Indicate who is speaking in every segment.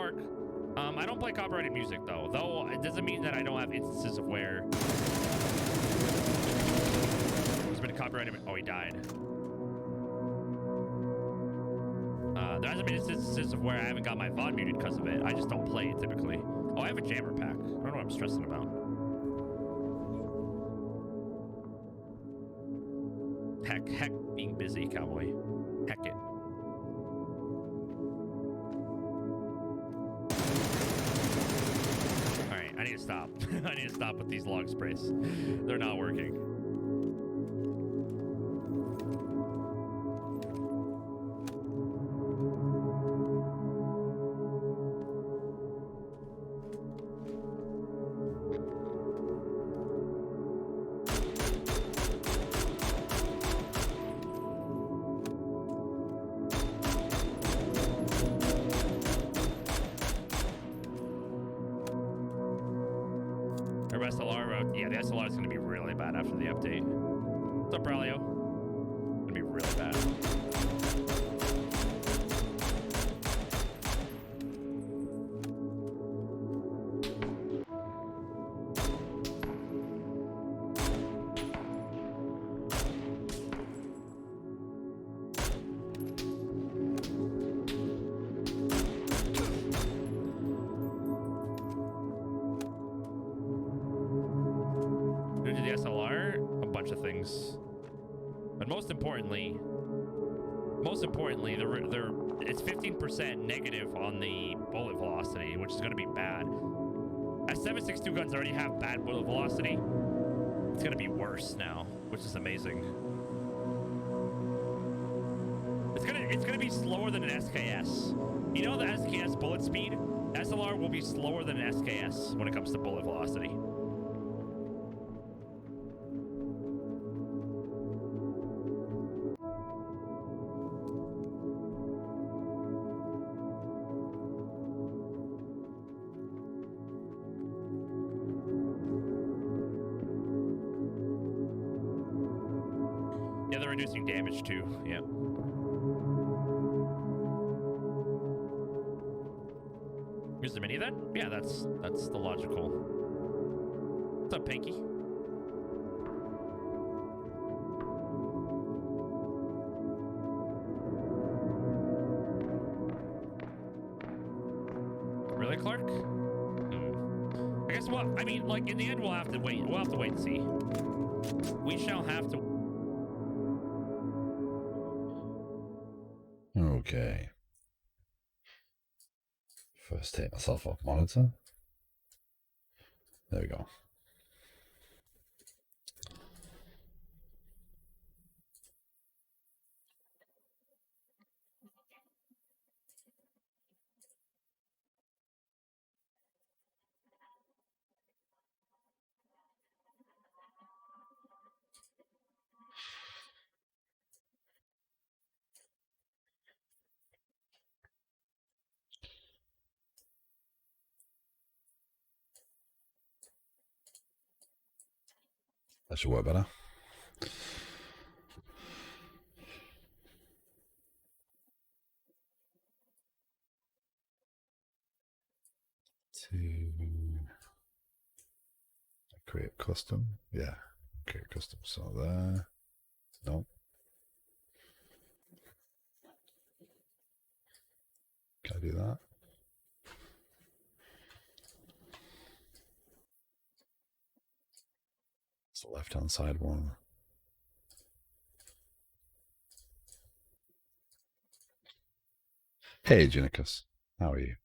Speaker 1: Clark. I don't play copyrighted music though it doesn't mean that I don't have instances of where there's been copyrighted. Oh, he died. There hasn't been instances of where I haven't got my VOD muted because of it. I just don't play it typically. Oh, I have a jammer pack. I don't know what I'm stressing about. Heck, being busy, cowboy. Heck it. All right, I need to stop. I need to stop with these log sprays. They're not working. Yeah, the SLR is going to be really bad after the update. What's up, Braulio? It's going to be really bad. But most importantly, it's 15% negative on the bullet velocity, which is going to be bad. As 7.62 guns already have bad bullet velocity, it's going to be worse now, which is amazing. It's gonna be slower than an SKS. You know the SKS bullet speed? SLR will be slower than an SKS when it comes to bullet velocity. Yeah, they're reducing damage too. Yeah. Use the mini then? Yeah, that's the logical. What's up, Pinky? Really, Clark? I guess what? I mean, like in the end, we'll have to wait. We'll have to wait and see. We shall have to.
Speaker 2: Okay. First take myself off monitor. There we go. That should work better. To create custom. Yeah. Create custom. So there. No. Can I do that? It's the left-hand side one. Hey, Genicus. How are you?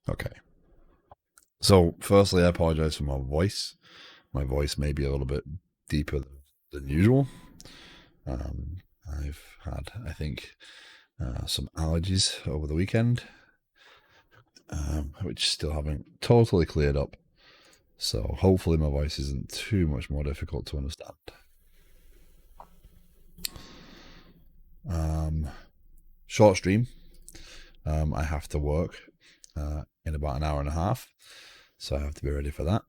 Speaker 2: Okay. So, firstly, I apologize for my voice. My voice may be a little bit deeper than usual. I've had, I think, some allergies over the weekend, which still haven't totally cleared up. So, hopefully, my voice isn't too much more difficult to understand. Short stream. I have to work in about an hour and a half, so I have to be ready for that.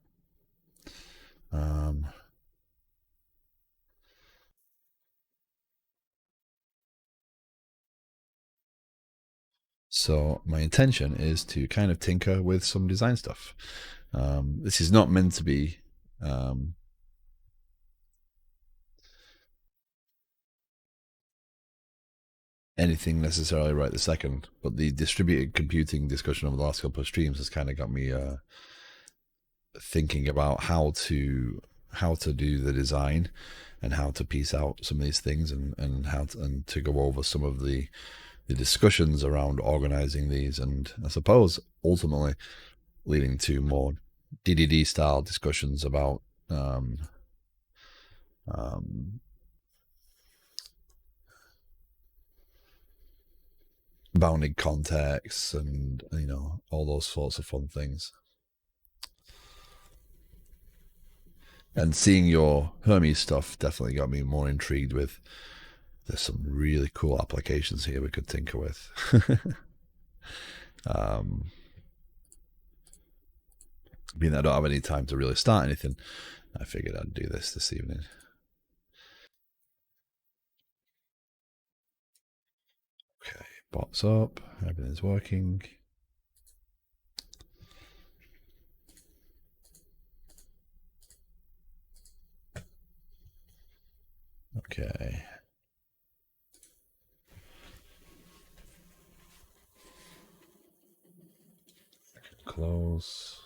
Speaker 2: So my intention is to kind of tinker with some design stuff. This is not meant to be anything necessarily right this second, but the distributed computing discussion over the last couple of streams has kind of got me thinking about how to do the design and how to piece out some of these things and how to go over some of the discussions around organizing these, and I suppose ultimately leading to more DDD style discussions about bounding contexts and all those sorts of fun things. And seeing your Hermes stuff definitely got me more intrigued with. There's some really cool applications here we could tinker with. Being that I don't have any time to really start anything, I figured I'd do this evening. Okay, bots up, everything's working. Okay. Close.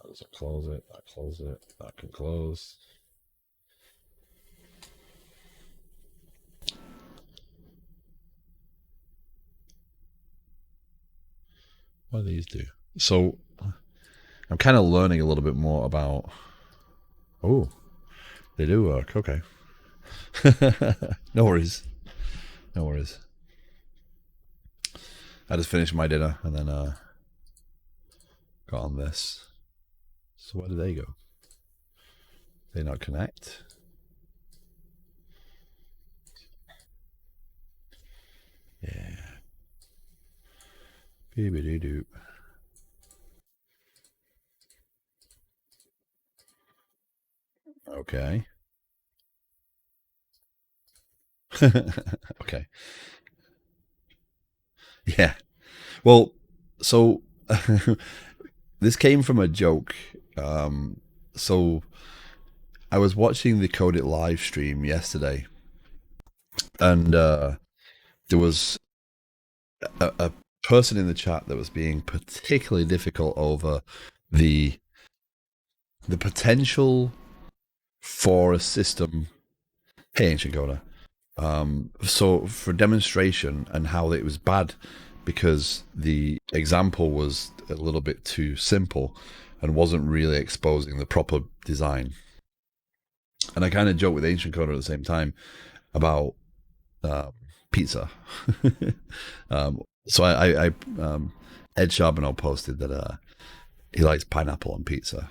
Speaker 2: That doesn't close it. That closes it. That can close. What do these do? So I'm kind of learning a little bit more about. Oh, they do work. Okay. No worries. No worries. I just finished my dinner and then got on this. So where do they go? They not connect? Yeah. Beeby doo. Okay. Okay. Yeah. Well, so this came from a joke. So I was watching the Code It live stream yesterday, and there was a person in the chat that was being particularly difficult over the potential for a system. Hey, Ancient Coder. So for demonstration and how it was bad because the example was a little bit too simple and wasn't really exposing the proper design. And I kind of joke with Ancient Coder at the same time about pizza. So I Ed Charbonneau posted that he likes pineapple on pizza,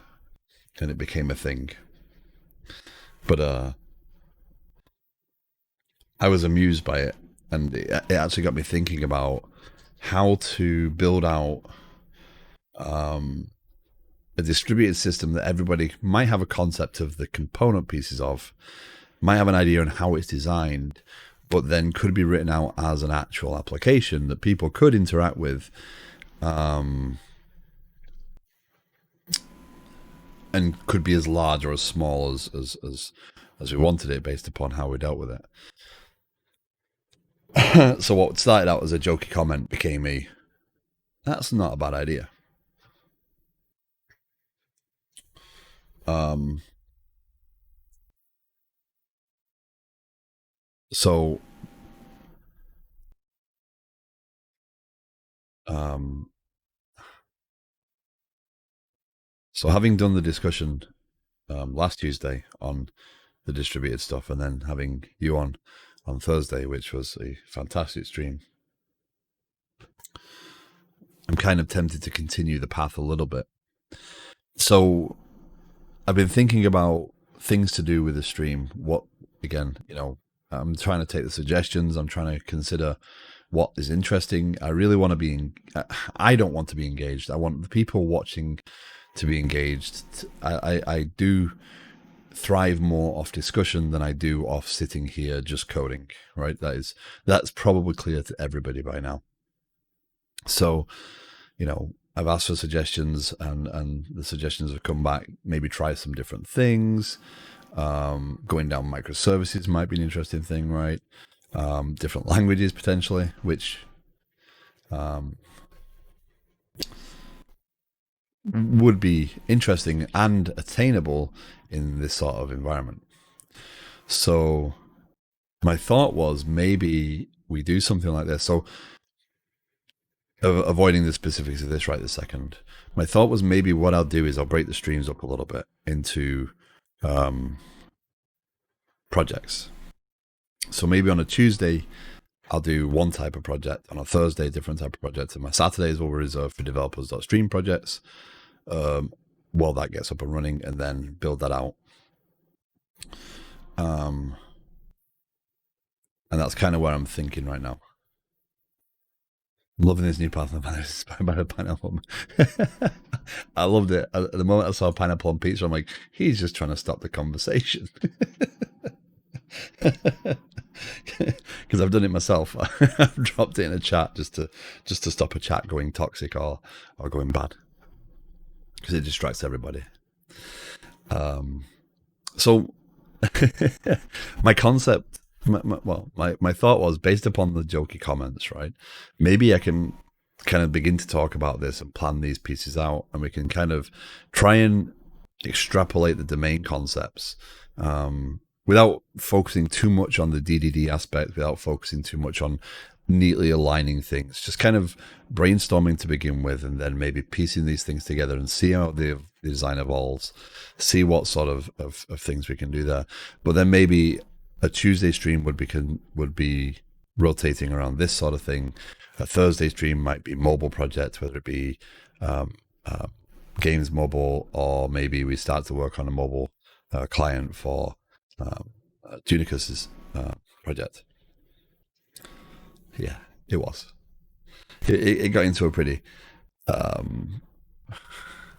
Speaker 2: and it became a thing. But I was amused by it, and it actually got me thinking about how to build out a distributed system that everybody might have a concept of the component pieces of, might have an idea on how it's designed, but then could be written out as an actual application that people could interact with, and could be as large or as small as we wanted it based upon how we dealt with it. So what started out as a jokey comment became that's not a bad idea. So So having done the discussion last Tuesday on the distributed stuff, and then having you on Thursday, which was a fantastic stream, I'm kind of tempted to continue the path a little bit. So I've been thinking about things to do with the stream. What, again, I'm trying to take the suggestions. I'm trying to consider what is interesting. I really want to be, I don't want to be engaged. I want the people watching to be engaged. I do thrive more off discussion than I do off sitting here just coding, right? That's probably clear to everybody by now. So, I've asked for suggestions, and the suggestions have come back. Maybe try some different things. Going down microservices might be an interesting thing, right? Different languages potentially, which would be interesting and attainable in this sort of environment. So my thought was maybe we do something like this. So avoiding the specifics of this right this second, my thought was maybe what I'll do is I'll break the streams up a little bit into projects. So maybe on a Tuesday, I'll do one type of project. On a Thursday, a different type of project. And my Saturdays will reserve for developers.stream projects. While that gets up and running, and then build that out. And that's kind of where I'm thinking right now. I'm loving this new path by the pineapple. I loved it. At the moment I saw pineapple on pizza, I'm like, he's just trying to stop the conversation. Because I've done it myself. I've dropped it in a chat just to stop a chat going toxic or going bad, because it distracts everybody. So my concept, my thought was, based upon the jokey comments, right? Maybe I can kind of begin to talk about this and plan these pieces out, and we can kind of try and extrapolate the domain concepts without focusing too much on the DDD aspect, without focusing too much on neatly aligning things, just kind of brainstorming to begin with, and then maybe piecing these things together and see how the design evolves, see what sort of things we can do there. But then maybe a Tuesday stream would be rotating around this sort of thing. A Thursday stream might be mobile projects, whether it be games mobile, or maybe we start to work on a mobile client for Tunicus's project. Yeah, it was. It got into a pretty.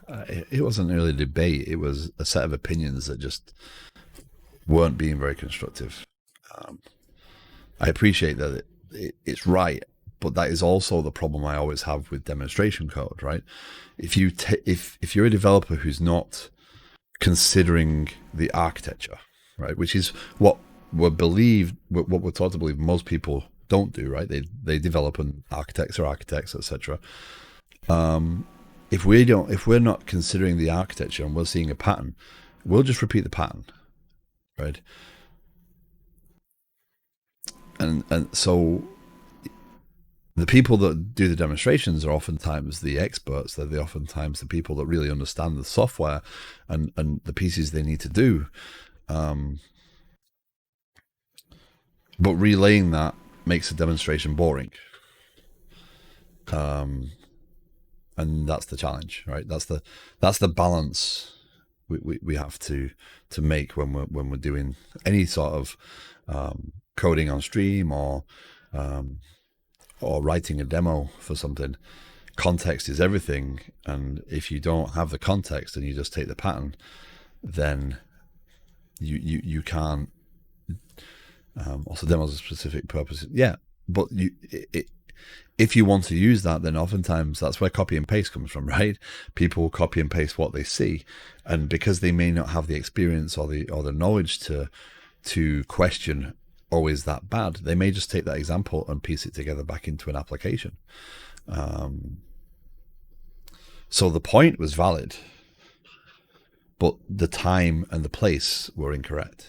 Speaker 2: It wasn't really a debate. It was a set of opinions that just weren't being very constructive. I appreciate that it's right, but that is also the problem I always have with demonstration code, right? If you're a developer who's not considering the architecture, right, which is what we're taught to believe most people don't do, right? They develop, and architects are architects, etc. If we're not considering the architecture and we're seeing a pattern, we'll just repeat the pattern, right? And so the people that do the demonstrations are oftentimes the experts. They're oftentimes the people that really understand the software and the pieces they need to do. But relaying that makes a demonstration boring. And that's the challenge, right? That's the balance we have to make when we're doing any sort of coding on stream or writing a demo for something. Context is everything, and if you don't have the context and you just take the pattern, then you can't. Also, demos a specific purpose, yeah. But if you want to use that, then oftentimes that's where copy and paste comes from, right? People copy and paste what they see, and because they may not have the experience or the knowledge to question, oh, is that bad? They may just take that example and piece it together back into an application. So the point was valid, but the time and the place were incorrect.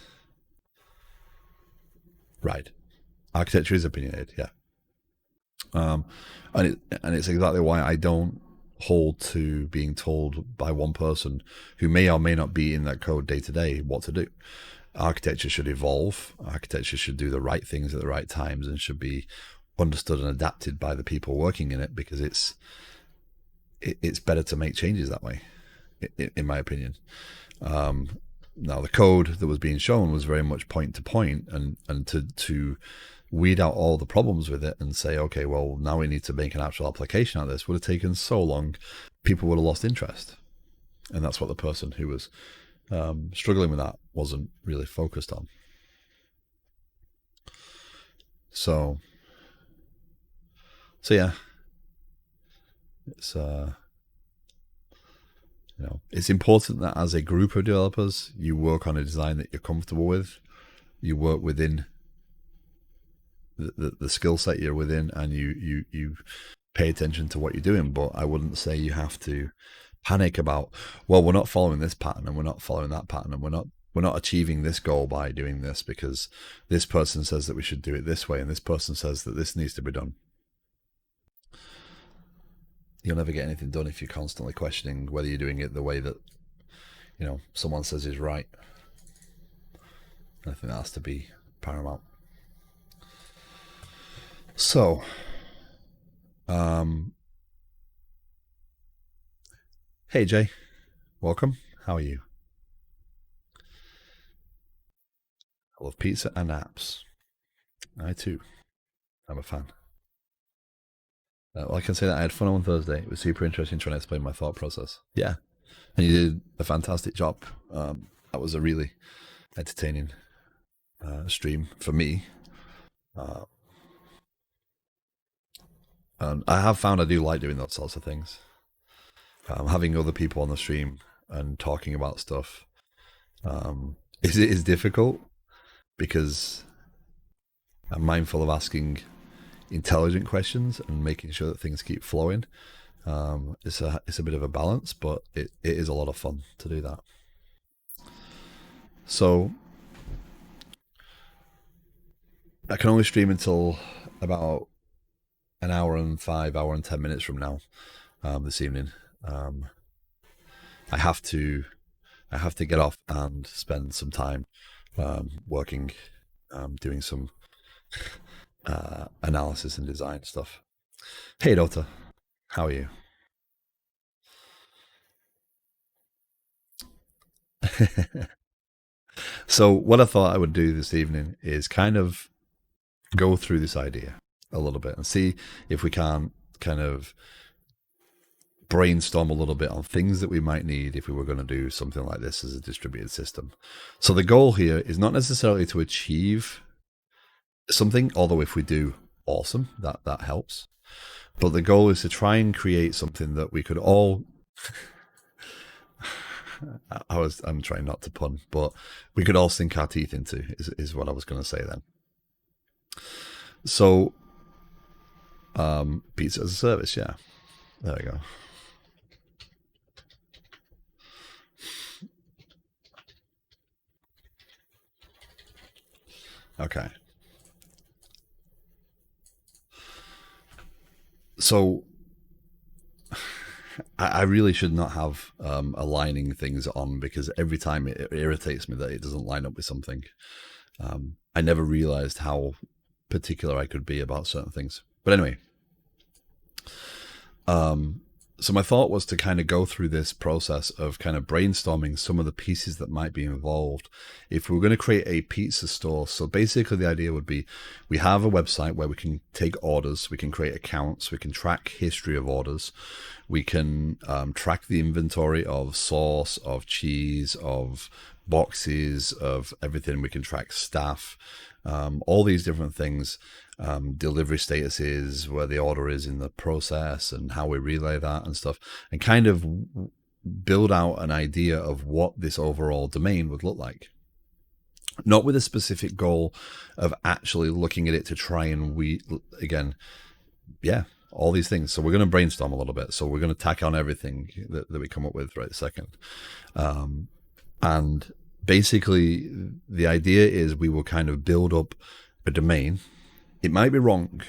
Speaker 2: Right. Architecture is opinionated, yeah. And it's exactly why I don't hold to being told by one person who may or may not be in that code day to day what to do. Architecture should evolve. Architecture should do the right things at the right times and should be understood and adapted by the people working in it, because it's better to make changes that way, in my opinion. Now, the code that was being shown was very much point to point, and to weed out all the problems with it and say, okay, well, now we need to make an actual application out of this would have taken so long, people would have lost interest. And that's what the person who was struggling with that wasn't really focused on. So yeah, it's it's important that as a group of developers, you work on a design that you're comfortable with. You work within the skill set you're within, and you pay attention to what you're doing. But I wouldn't say you have to panic about, well, we're not following this pattern and we're not following that pattern, and we're not achieving this goal by doing this because this person says that we should do it this way and this person says that this needs to be done. You'll never get anything done if you're constantly questioning whether you're doing it the way that someone says is right. I think that has to be paramount. So hey Jay, welcome. How are you? I love pizza and apps. I too. I'm a fan. Well, I can say that I had fun on Thursday. It was super interesting trying to explain my thought process. Yeah, and you did a fantastic job. That was a really entertaining stream for me. And I have found I do like doing those sorts of things. Having other people on the stream and talking about stuff is difficult because I'm mindful of asking intelligent questions and making sure that things keep flowing. It's a bit of a balance, but it is a lot of fun to do that. So I can only stream until about an hour and 10 minutes from now, this evening. I have to get off and spend some time working, doing some analysis and design stuff. Hey Dota, how are you? So what I thought I would do this evening is kind of go through this idea a little bit and see if we can kind of brainstorm a little bit on things that we might need if we were going to do something like this as a distributed system. So the goal here is not necessarily to achieve something, although if we do, awesome, that helps. But the goal is to try and create something that we could all I'm trying not to pun, but we could all sink our teeth into is what I was going to say then. So pizza as a service, yeah, there we go. Okay. So I really should not have aligning things on, because every time it irritates me that it doesn't line up with something. I never realized how particular I could be about certain things. But anyway, so my thought was to kind of go through this process of kind of brainstorming some of the pieces that might be involved if we're going to create a pizza store. So basically the idea would be we have a website where we can take orders, we can create accounts, we can track history of orders, we can track the inventory of sauce, of cheese, of boxes, of everything. We can track staff, all these different things. Delivery statuses, where the order is in the process and how we relay that and stuff, and kind of build out an idea of what this overall domain would look like. Not with a specific goal of actually looking at it to try and all these things. So we're going to brainstorm a little bit. So we're going to tack on everything that we come up with right this second. And basically the idea is we will kind of build up a domain. It might be wrong,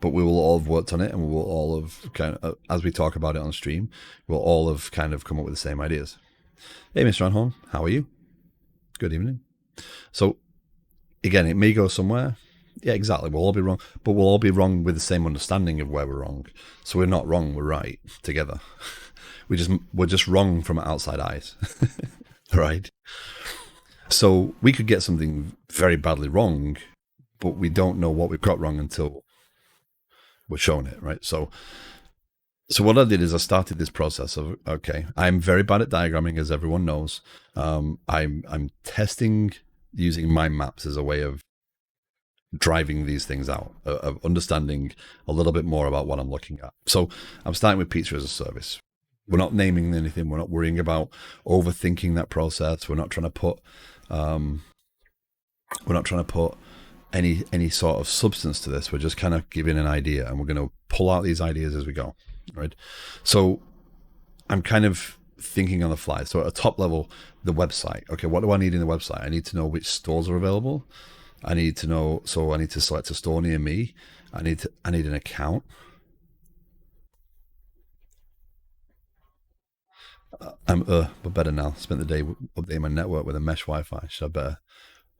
Speaker 2: but we will all have worked on it, and we will all have kind of, as we talk about it on stream, we'll all have kind of come up with the same ideas. Hey, Mr. Anhorn, how are you? Good evening. So, again, it may go somewhere. Yeah, exactly. We'll all be wrong, but we'll all be wrong with the same understanding of where we're wrong. So we're not wrong, we're right together. We're just wrong from outside eyes, right? So we could get something very badly wrong, but we don't know what we've got wrong until we're shown it, right? So what I did is I started this process of, okay, I'm very bad at diagramming, as everyone knows. I'm testing using mind maps as a way of driving these things out, of understanding a little bit more about what I'm looking at. So I'm starting with pizza as a service. We're not naming anything. We're not worrying about overthinking that process. We're not trying to put any sort of substance to this. We're just kind of giving an idea, and we're going to pull out these ideas as we go, right? So I'm kind of thinking on the fly. So at a top level, the website. Okay, what do I need in the website? I need to know which stores are available. I need to know, so I need to select a store near me. I need an account. But better now. Spent the day updating my network with a mesh Wi-Fi. Should I better?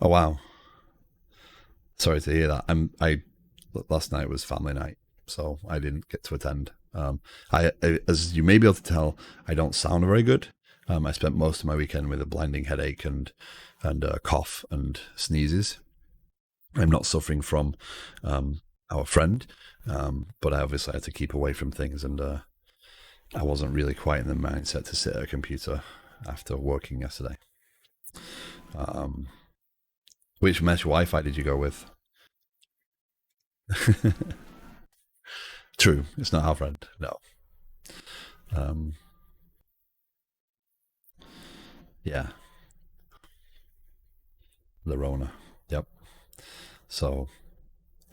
Speaker 2: Oh wow. Sorry to hear that. Last night was family night, so I didn't get to attend. I as you may be able to tell, I don't sound very good. I spent most of my weekend with a blinding headache and cough and sneezes. I'm not suffering from our friend, but I obviously had to keep away from things, and I wasn't really quite in the mindset to sit at a computer after working yesterday. Which mesh Wi-Fi did you go with? True, it's not our friend. No. Yeah. The Rona. Yep. So,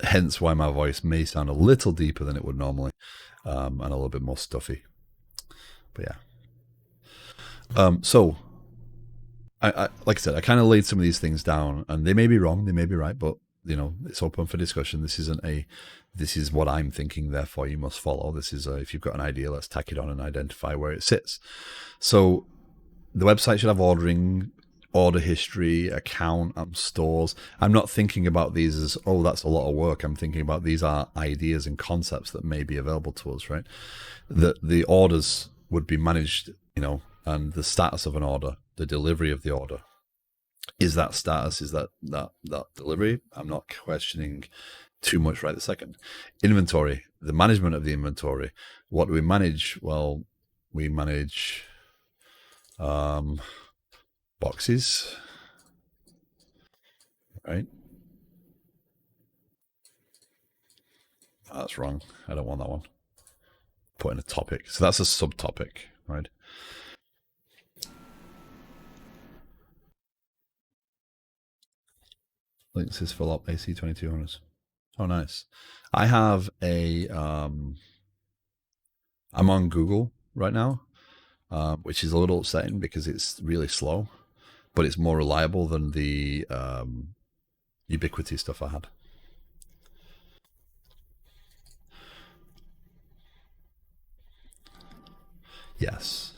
Speaker 2: hence why my voice may sound a little deeper than it would normally, and a little bit more stuffy. But yeah. So, I like I said, I kind of laid some of these things down, and they may be wrong, they may be right, but you know, it's open for discussion. This is what I'm thinking, therefore you must follow. This is if you've got an idea, let's tack it on and identify where it sits. So the website should have ordering, order history, account, stores. I'm not thinking about these as, oh, that's a lot of work. I'm thinking about these are ideas and concepts that may be available to us, right? The orders would be managed, you know, and the status of an order, the delivery of the order. Is that status, is that delivery? I'm not questioning too much right this second. Inventory, the management of the inventory. What do we manage? Well, we manage boxes, right? That's wrong. I don't want that one. Put in a topic. So that's a subtopic, right? Links is full up AC2200s. Oh, nice. I have I'm on Google right now, which is a little upsetting because it's really slow, but it's more reliable than the Ubiquiti stuff I had. Yes.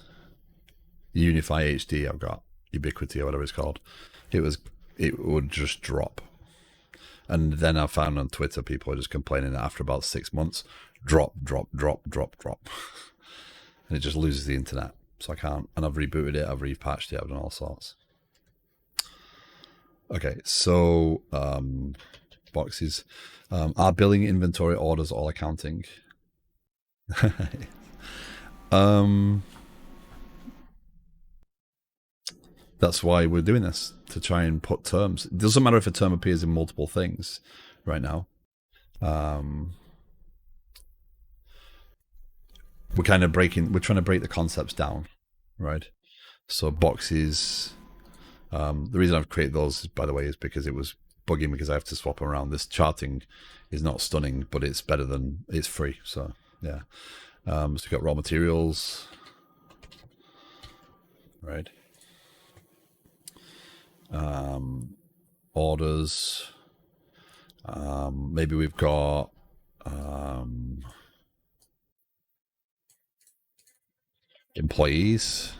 Speaker 2: Unify HD I've got. Ubiquiti or whatever it's called. It would just drop. And then I found on Twitter people are just complaining that after about 6 months, drop. And it just loses the internet. So I can't. And I've rebooted it, I've repatched it, I've done all sorts. Okay, so boxes. Are billing, inventory, orders all accounting? That's why we're doing this, to try and put terms. It doesn't matter if a term appears in multiple things right now. We're trying to break the concepts down, right? So boxes, the reason I've created those, by the way, is because it was bugging because I have to swap them around. This charting is not stunning, but it's better than, it's free. So yeah. So we've got raw materials, right? Orders. Maybe we've got Employees,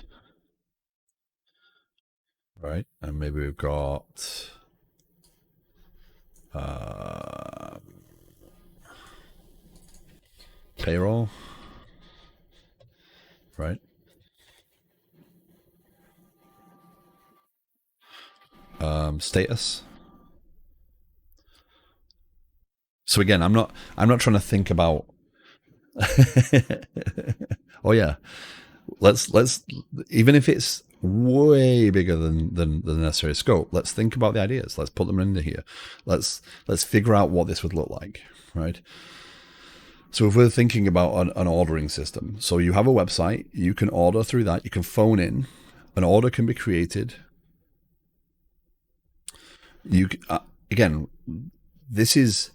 Speaker 2: right? And maybe we've got payroll, right? Status. So again, I'm not trying to think about. Oh yeah, let's even if it's way bigger than the necessary scope, let's think about the ideas. Let's put them into here. Let's figure out what this would look like, right? So if we're thinking about an ordering system, so you have a website, you can order through that, you can phone in, an order can be created. You again, this is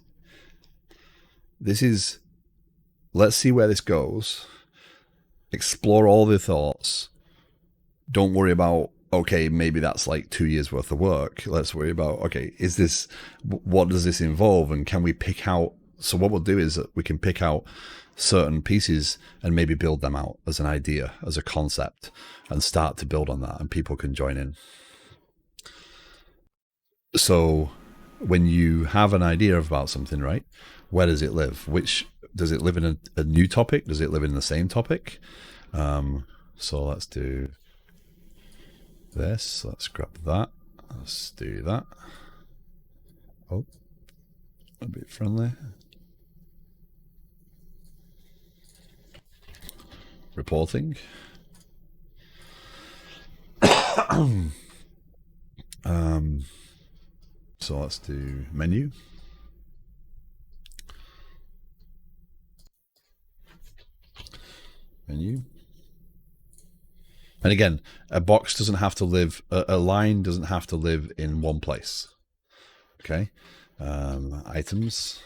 Speaker 2: let's see where this goes. Explore all the thoughts. Don't worry about, okay, maybe that's like 2 years worth of work. Let's worry about, okay, what does this involve, and can we pick out? So what we'll do is that we can pick out certain pieces and maybe build them out as an idea, as a concept, and start to build on that, and people can join in. So when you have an idea about something, right, where does it live? Does it live in a new topic? Does it live in the same topic? So let's do this. Let's grab that. Let's do that. Oh, a bit friendly. Reporting. So let's do menu. Menu. And again, a box doesn't have to live, a line doesn't have to live in one place. Okay. Items.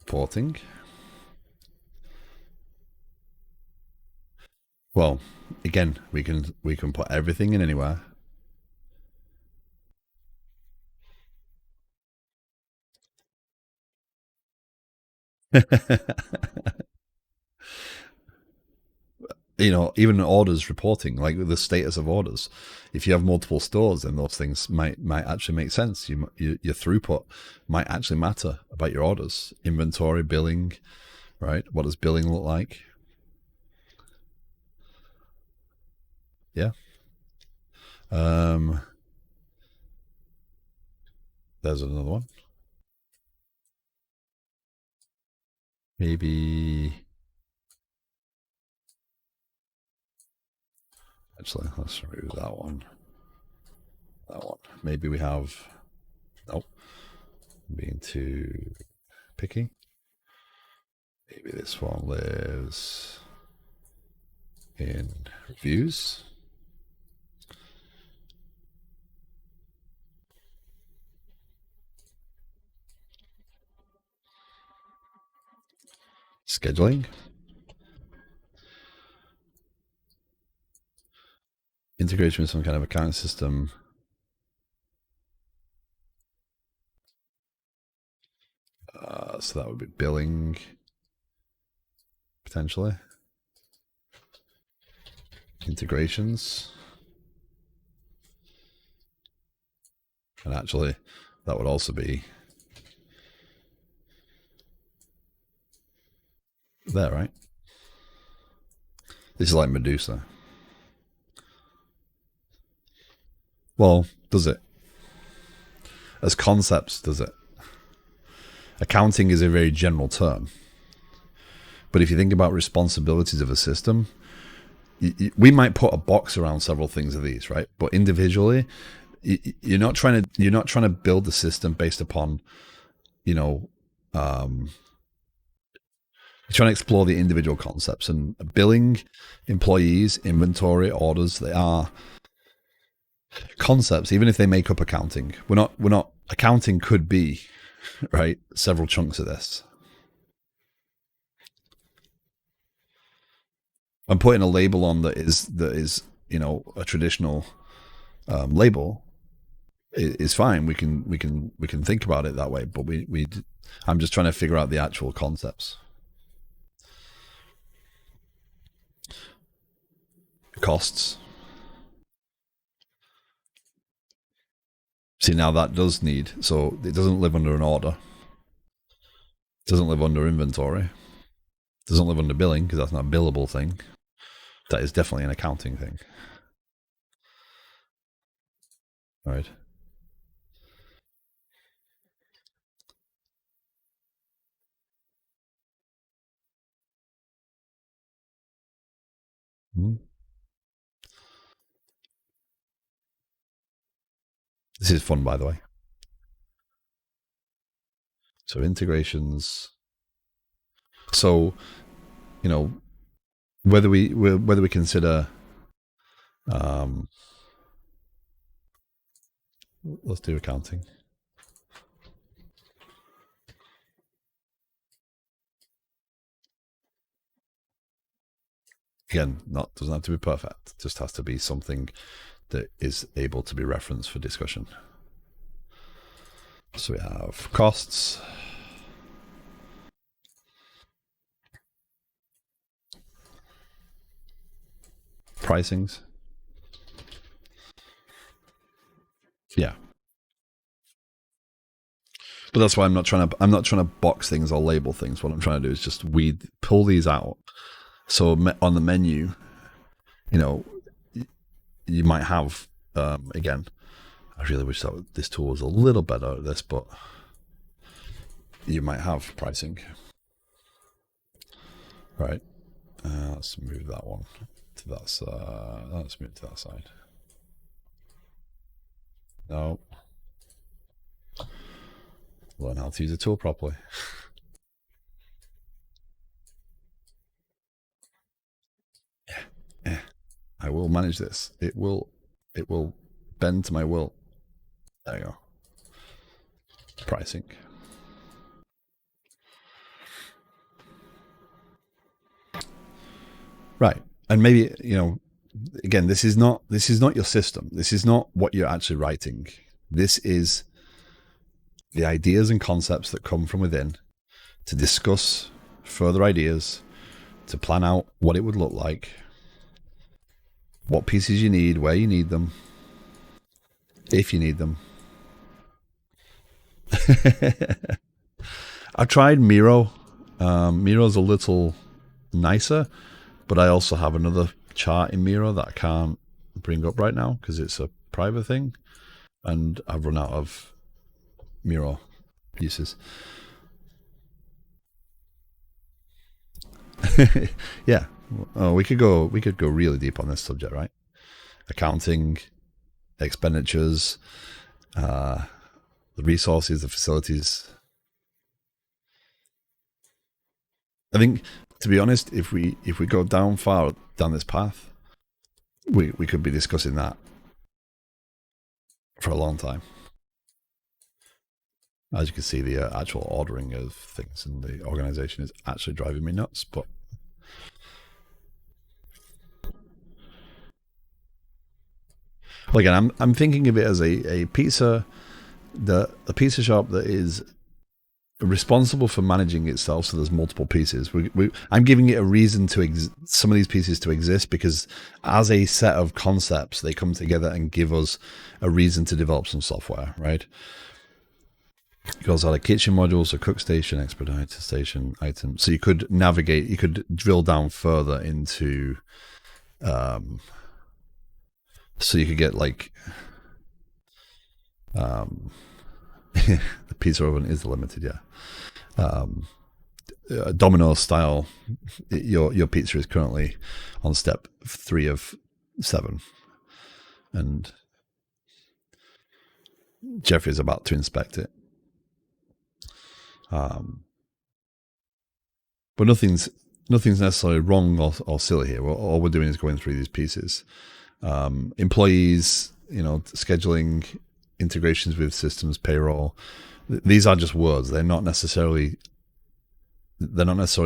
Speaker 2: Reporting. Well, again, we can put everything in anywhere. You know, even orders reporting, like the status of orders. If you have multiple stores, then those things might actually make sense. Your throughput might actually matter about your orders. Inventory, billing, right? What does billing look like? Yeah. There's another one. Maybe. Actually, let's remove that one. That one. Maybe we have. Nope. Being too picky. Maybe this one lives in reviews. Scheduling. Integration with some kind of accounting system. So that would be billing, potentially. Integrations. And actually, that would also be there, right? This is like Medusa. Well, does it? As concepts, does it? Accounting is a very general term. But if you think about responsibilities of a system, we might put a box around several things of these, right? But individually, you're not trying to build the system based upon, you're trying to explore the individual concepts. And billing, employees, inventory, orders, they are concepts, even if they make up accounting. We're not accounting could be, right, several chunks of this. And putting a label on that is a traditional label is fine. We can think about it that way, but I'm just trying to figure out the actual concepts. Costs. See, now that does need, so it doesn't live under an order. It doesn't live under inventory. It doesn't live under billing because that's not a billable thing. That is definitely an accounting thing. Right. This is fun, by the way. So integrations. So, whether we consider, let's do accounting. Again, doesn't have to be perfect. It just has to be something that is able to be referenced for discussion. So we have costs. Pricings. Yeah. But that's why I'm not trying to box things or label things. What I'm trying to do is just pull these out. So on the menu, you might have, again, I really wish that this tool was a little better at this, but you might have pricing. Right. Let's move that one to that side. Let's move to that side. No. Learn how to use a tool properly. Yeah. I will manage this. It will bend to my will. There you go. Pricing. Right. And maybe, again, this is not your system. This is not what you're actually writing. This is the ideas and concepts that come from within to discuss further ideas, to plan out what it would look like, what pieces you need, where you need them, if you need them. I've tried Miro. Miro's a little nicer, but I also have another chart in Miro that I can't bring up right now because it's a private thing, and I've run out of Miro uses. Yeah. Oh, we could go really deep on this subject, right? Accounting, expenditures, the resources, the facilities. I think, to be honest, if we go far down this path, we could be discussing that for a long time. As you can see, the actual ordering of things in the organization is actually driving me nuts. But well, again, I'm thinking of it as a pizza shop that is responsible for managing itself. So there's multiple pieces. I'm giving it a reason to some of these pieces to exist because as a set of concepts, they come together and give us a reason to develop some software, right? It goes out of kitchen modules, a cook station, expedite station, item. So you could navigate, you could drill down further into, so you could get like, the pizza oven is limited, yeah. Domino's style, your pizza is currently on step 3 of 7, and Jeffrey is about to inspect it. But nothing's necessarily wrong or silly here. All we're doing is going through these pieces. Employees, scheduling, integrations with systems, payroll. These are just words. They're not necessarily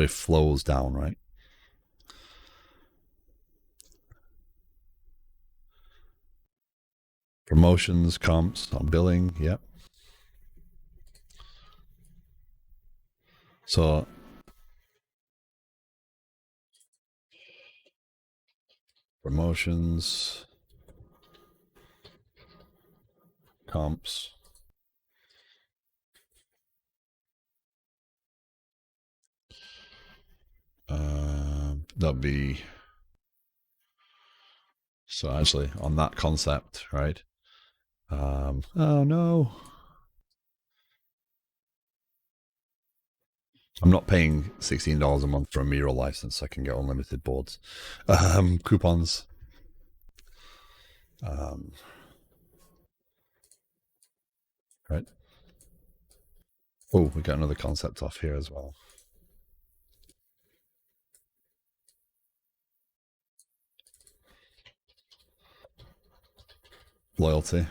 Speaker 2: flows down, right? Promotions, comps on billing. Yep. So promotions, comps. That'll be so actually on that concept, right? Oh no, I'm not paying $16 a month for a Miro license. I can get unlimited boards, coupons. Right. Oh, we got another concept off here as well. Loyalty.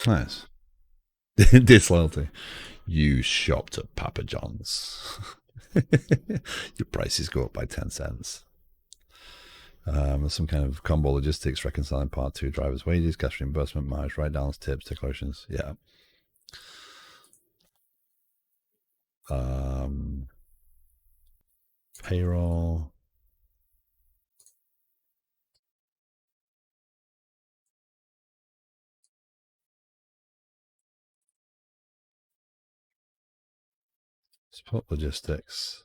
Speaker 2: Nice. Disloyalty. You shopped at Papa John's. Your prices go up by 10 cents. Some kind of combo logistics, reconciling part two, drivers' wages, cash reimbursement, mileage, write downs, tips, declarations. Yeah. Payroll. Support logistics.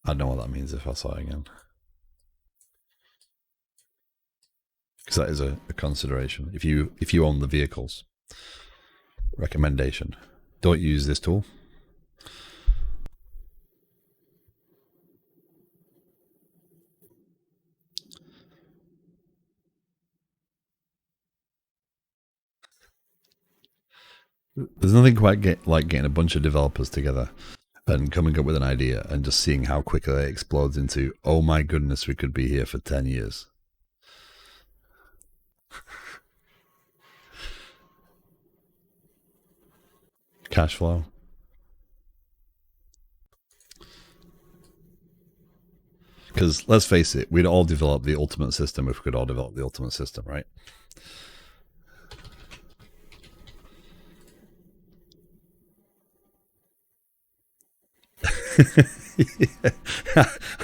Speaker 2: I know what that means if I saw it again. Because that is a consideration. If you own the vehicles, recommendation: don't use this tool. There's nothing quite like getting a bunch of developers together and coming up with an idea and just seeing how quickly it explodes into, oh my goodness, we could be here for 10 years. Cash flow. Because let's face it, we'd all develop the ultimate system if we could all develop the ultimate system, right?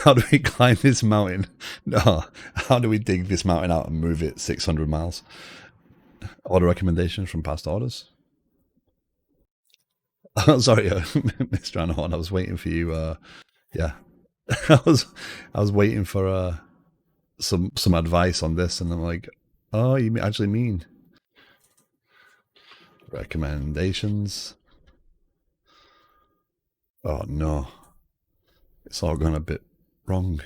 Speaker 2: How do we climb this mountain? No. How do we dig this mountain out and move it 600 miles? Order recommendations from past orders. Oh, sorry, Mr. Anahorn, I was waiting for you. Yeah, I was waiting for some advice on this, and I'm like, oh, you actually mean recommendations? Oh no, it's all gone a bit wrong.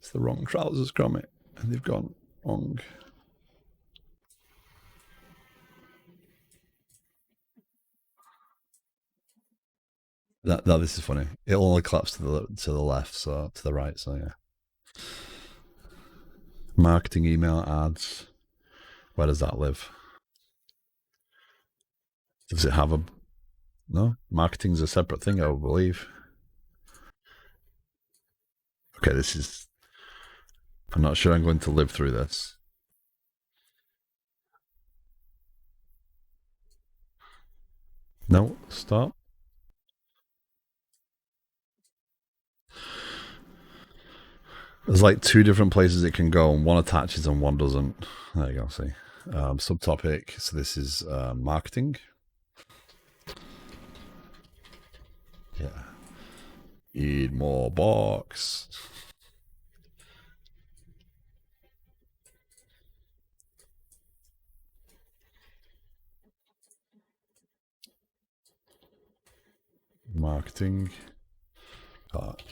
Speaker 2: It's the wrong trousers, Gromit, and they've gone wrong. That this is funny. It'll only collapse to the left, so to the right. So yeah. Marketing, email, ads. Where does that live? Does it have a no? Marketing's a separate thing, I believe. Okay, this is. I'm not sure I'm going to live through this. No, stop. There's like two different places it can go, and one attaches and one doesn't. There you go. See, subtopic. So this is marketing. Yeah. Need more box. Marketing.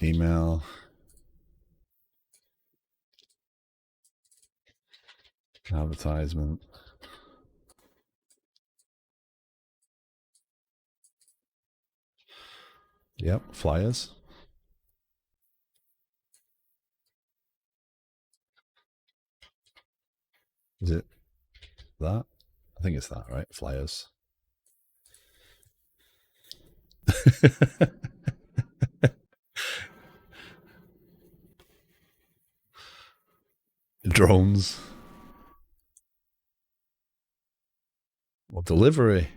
Speaker 2: Email. Advertisement. Yep, flyers. Is it that? think it's that, right? Flyers. Drones. Well, delivery.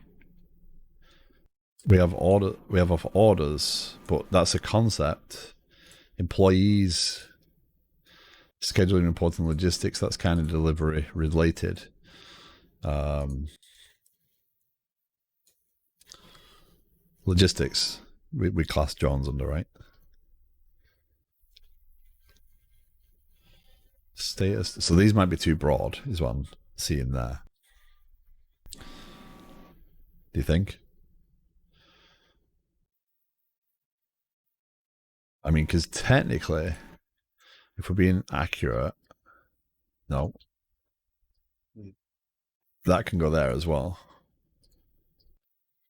Speaker 2: We have orders, but that's a concept. Employees, scheduling, reporting, logistics, that's kind of delivery related. Logistics, we class Jones under, right? Status. So these might be too broad, is what I'm seeing there. Do you think? I mean, because technically, if we're being accurate, no, that can go there as well,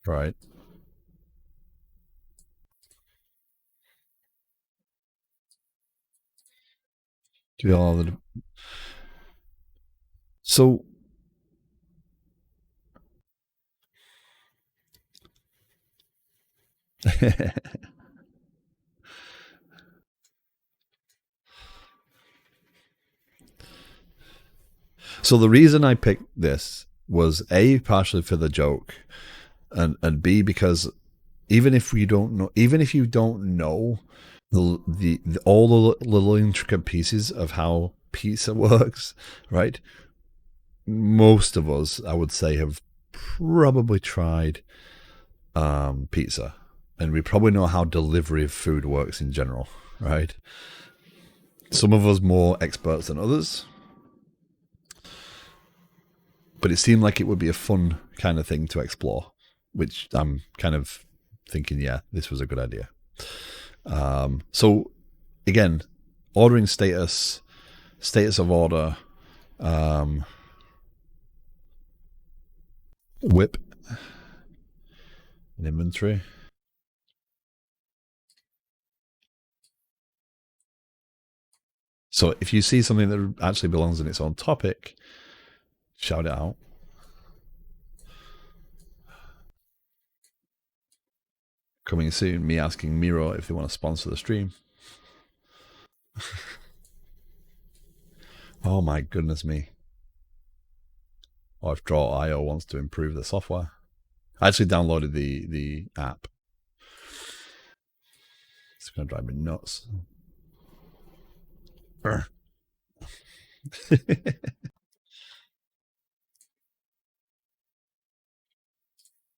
Speaker 2: right? Do all the so so the reason I picked this was A, partially for the joke, and B, because even if you don't know the all the little intricate pieces of how pizza works, right? Most of us, I would say, have probably tried pizza, and we probably know how delivery of food works in general, right? Some of us more experts than others, but it seemed like it would be a fun kind of thing to explore, which I'm kind of thinking, yeah, this was a good idea. So again, ordering status of order, whip, and inventory. So if you see something that actually belongs in its own topic, shout it out. Coming soon, me asking Miro if they want to sponsor the stream. Oh my goodness me. Or if Draw.io wants to improve the software. I actually downloaded the app. It's going to drive me nuts.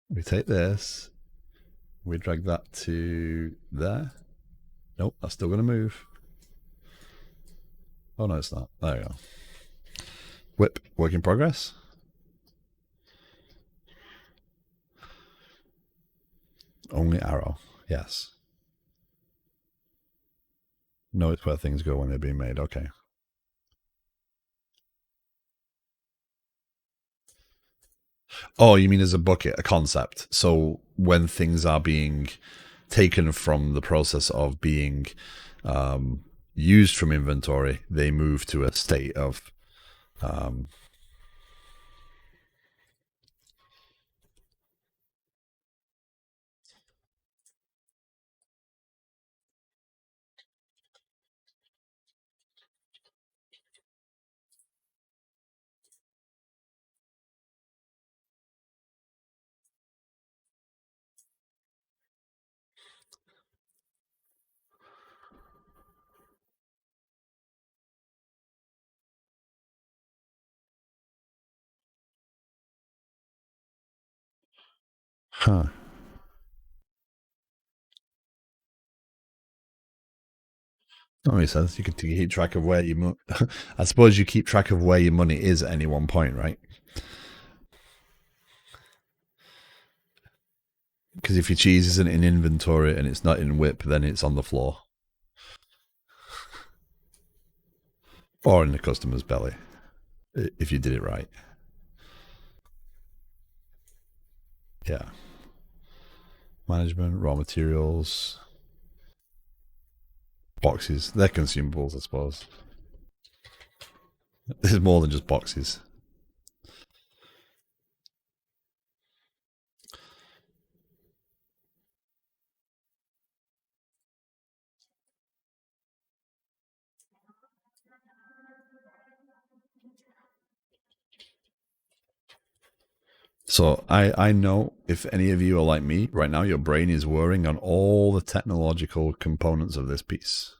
Speaker 2: We take this. We drag that to there. Nope, that's still going to move. Oh, no, it's not. There we go. Whip, work in progress. Only arrow, yes. No, it's where things go when they're being made. Okay. Oh, you mean as a bucket, a concept. So when things are being taken from the process of being used from inventory, they move to a state of huh. That makes sense. You could keep track of where you. I suppose you keep track of where your money is at any one point, right? Because if your cheese isn't in inventory and it's not in whip, then it's on the floor or in the customer's belly. If you did it right, yeah. Management, raw materials, boxes. They're consumables, I suppose. This is more than just boxes. So I know if any of you are like me right now, your brain is whirring on all the technological components of this piece.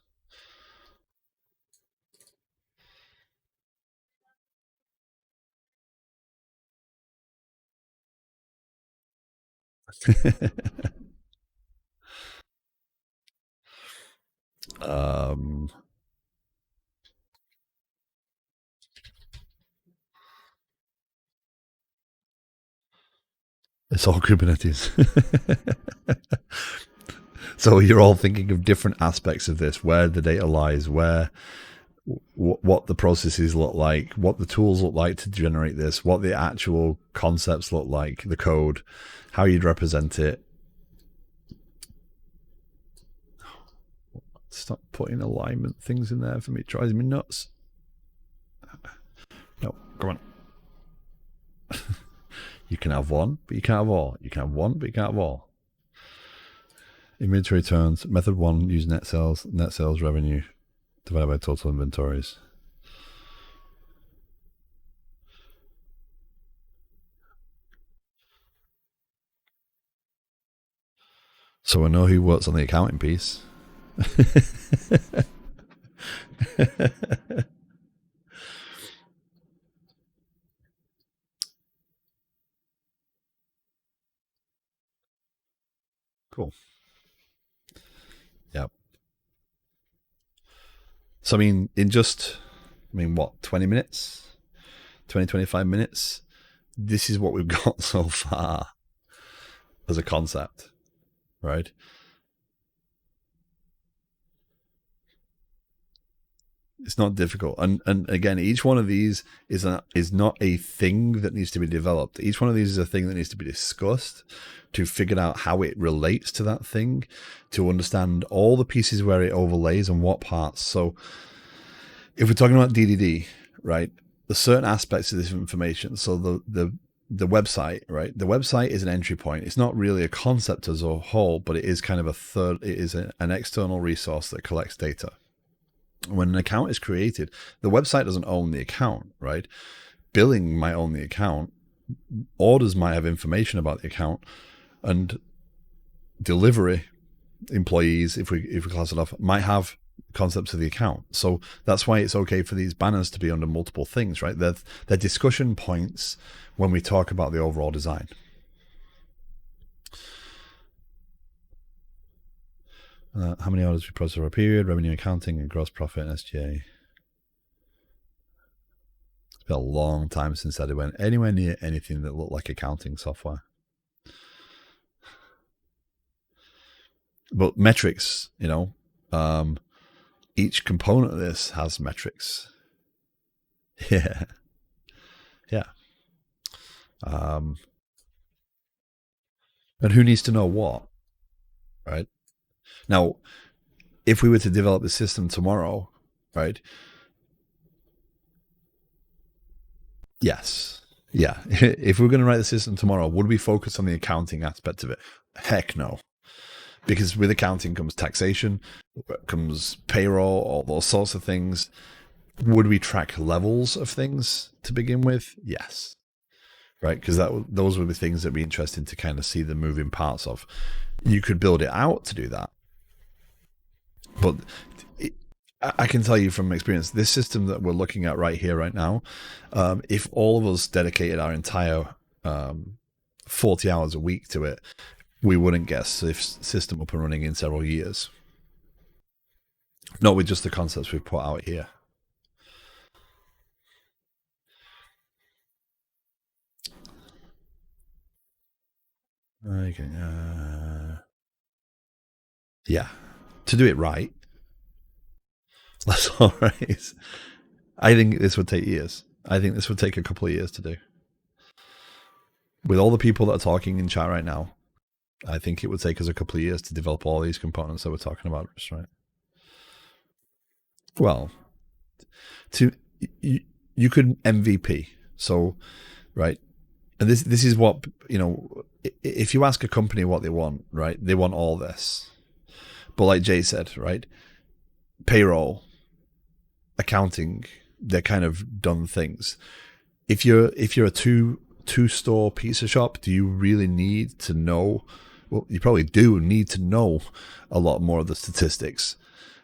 Speaker 2: um, it's all Kubernetes. So you're all thinking of different aspects of this, where the data lies, where what the processes look like, what the tools look like to generate this, what the actual concepts look like, the code, how you'd represent it. Stop putting alignment things in there for me. It drives me nuts. No, come on. You can have one, but you can't have all. You can have one, but you can't have all. Inventory turns. Method 1, use net sales revenue divided by total inventories. So I know who works on the accounting piece. Cool. Yep. So, what, 20 minutes? 20, 25 minutes? This is what we've got so far as a concept, right? It's not difficult. And again, each one of these is not a thing that needs to be developed. Each one of these is a thing that needs to be discussed to figure out how it relates to that thing, to understand all the pieces where it overlays and what parts. So if we're talking about DDD, right, there's certain aspects of this information. So the website, right? The website is an entry point. It's not really a concept as a whole, but it is kind of it is an external resource that collects data. When an account is created, the website doesn't own the account, right? Billing might own the account. Orders might have information about the account, and delivery employees, if we class it off, might have concepts of the account. So that's why it's okay for these banners to be under multiple things, right? They're discussion points when we talk about the overall design. How many orders we process over a period, revenue accounting, and gross profit and SGA. It's been a long time since I went anywhere near anything that looked like accounting software. But metrics, each component of this has metrics. Yeah. Yeah. And who needs to know what, right? Now, if we were to develop the system tomorrow, right? Yes. Yeah. If we're going to write the system tomorrow, would we focus on the accounting aspect of it? Heck no. Because with accounting comes taxation, comes payroll, all those sorts of things. Would we track levels of things to begin with? Yes. Right? Because those would be things that would be interesting to kind of see the moving parts of. You could build it out to do that. But I can tell you from experience, this system that we're looking at right here, right now, if all of us dedicated our entire 40 hours a week to it, we wouldn't get a system up and running in several years. Not with just the concepts we've put out here. Okay. Yeah. To do it right. That's all right. I think this would take years. I think this would take a couple of years to do. With all the people that are talking in chat right now, I think it would take us a couple of years to develop all these components that we're talking about, right? Well, you could MVP. So, right, and this is what, if you ask a company what they want, right, they want all this. But like Jay said, right, payroll, accounting, they're kind of done things. If you're a two-store pizza shop, do you really need to know? Well, you probably do need to know a lot more of the statistics,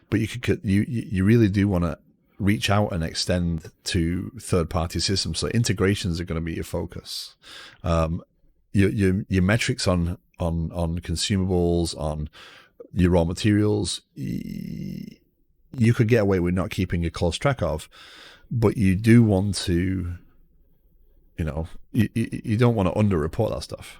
Speaker 2: but you really do want to reach out and extend to third-party systems. So integrations are going to be your focus. Your metrics on consumables, on your raw materials, you could get away with not keeping a close track of, but you do want to, you don't want to under-report that stuff.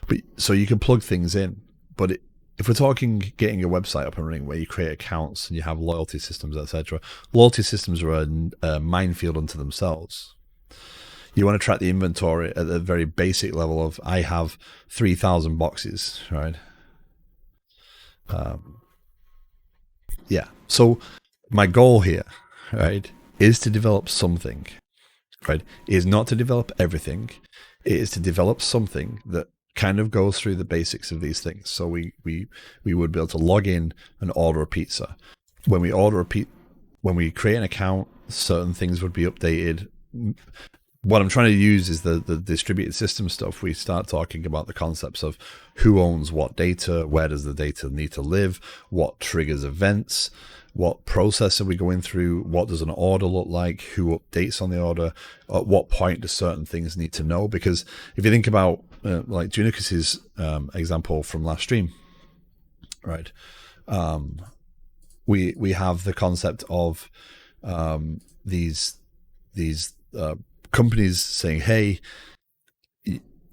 Speaker 2: But so you can plug things in, but if we're talking getting your website up and running where you create accounts and you have loyalty systems, etc., loyalty systems are a minefield unto themselves. You want to track the inventory at the very basic level of, I have 3,000 boxes, right? Yeah. So my goal here, right, is to develop something, right? It is not to develop everything. It is to develop something that kind of goes through the basics of these things. So we would be able to log in and order a pizza. When we when we create an account, certain things would be updated. What I'm trying to use is the distributed system stuff. We start talking about the concepts of who owns what data, where does the data need to live, what triggers events, what process are we going through, what does an order look like, who updates on the order, at what point do certain things need to know. Because if you think about like Junikus's example from last stream, right? We have the concept of these companies saying, "Hey,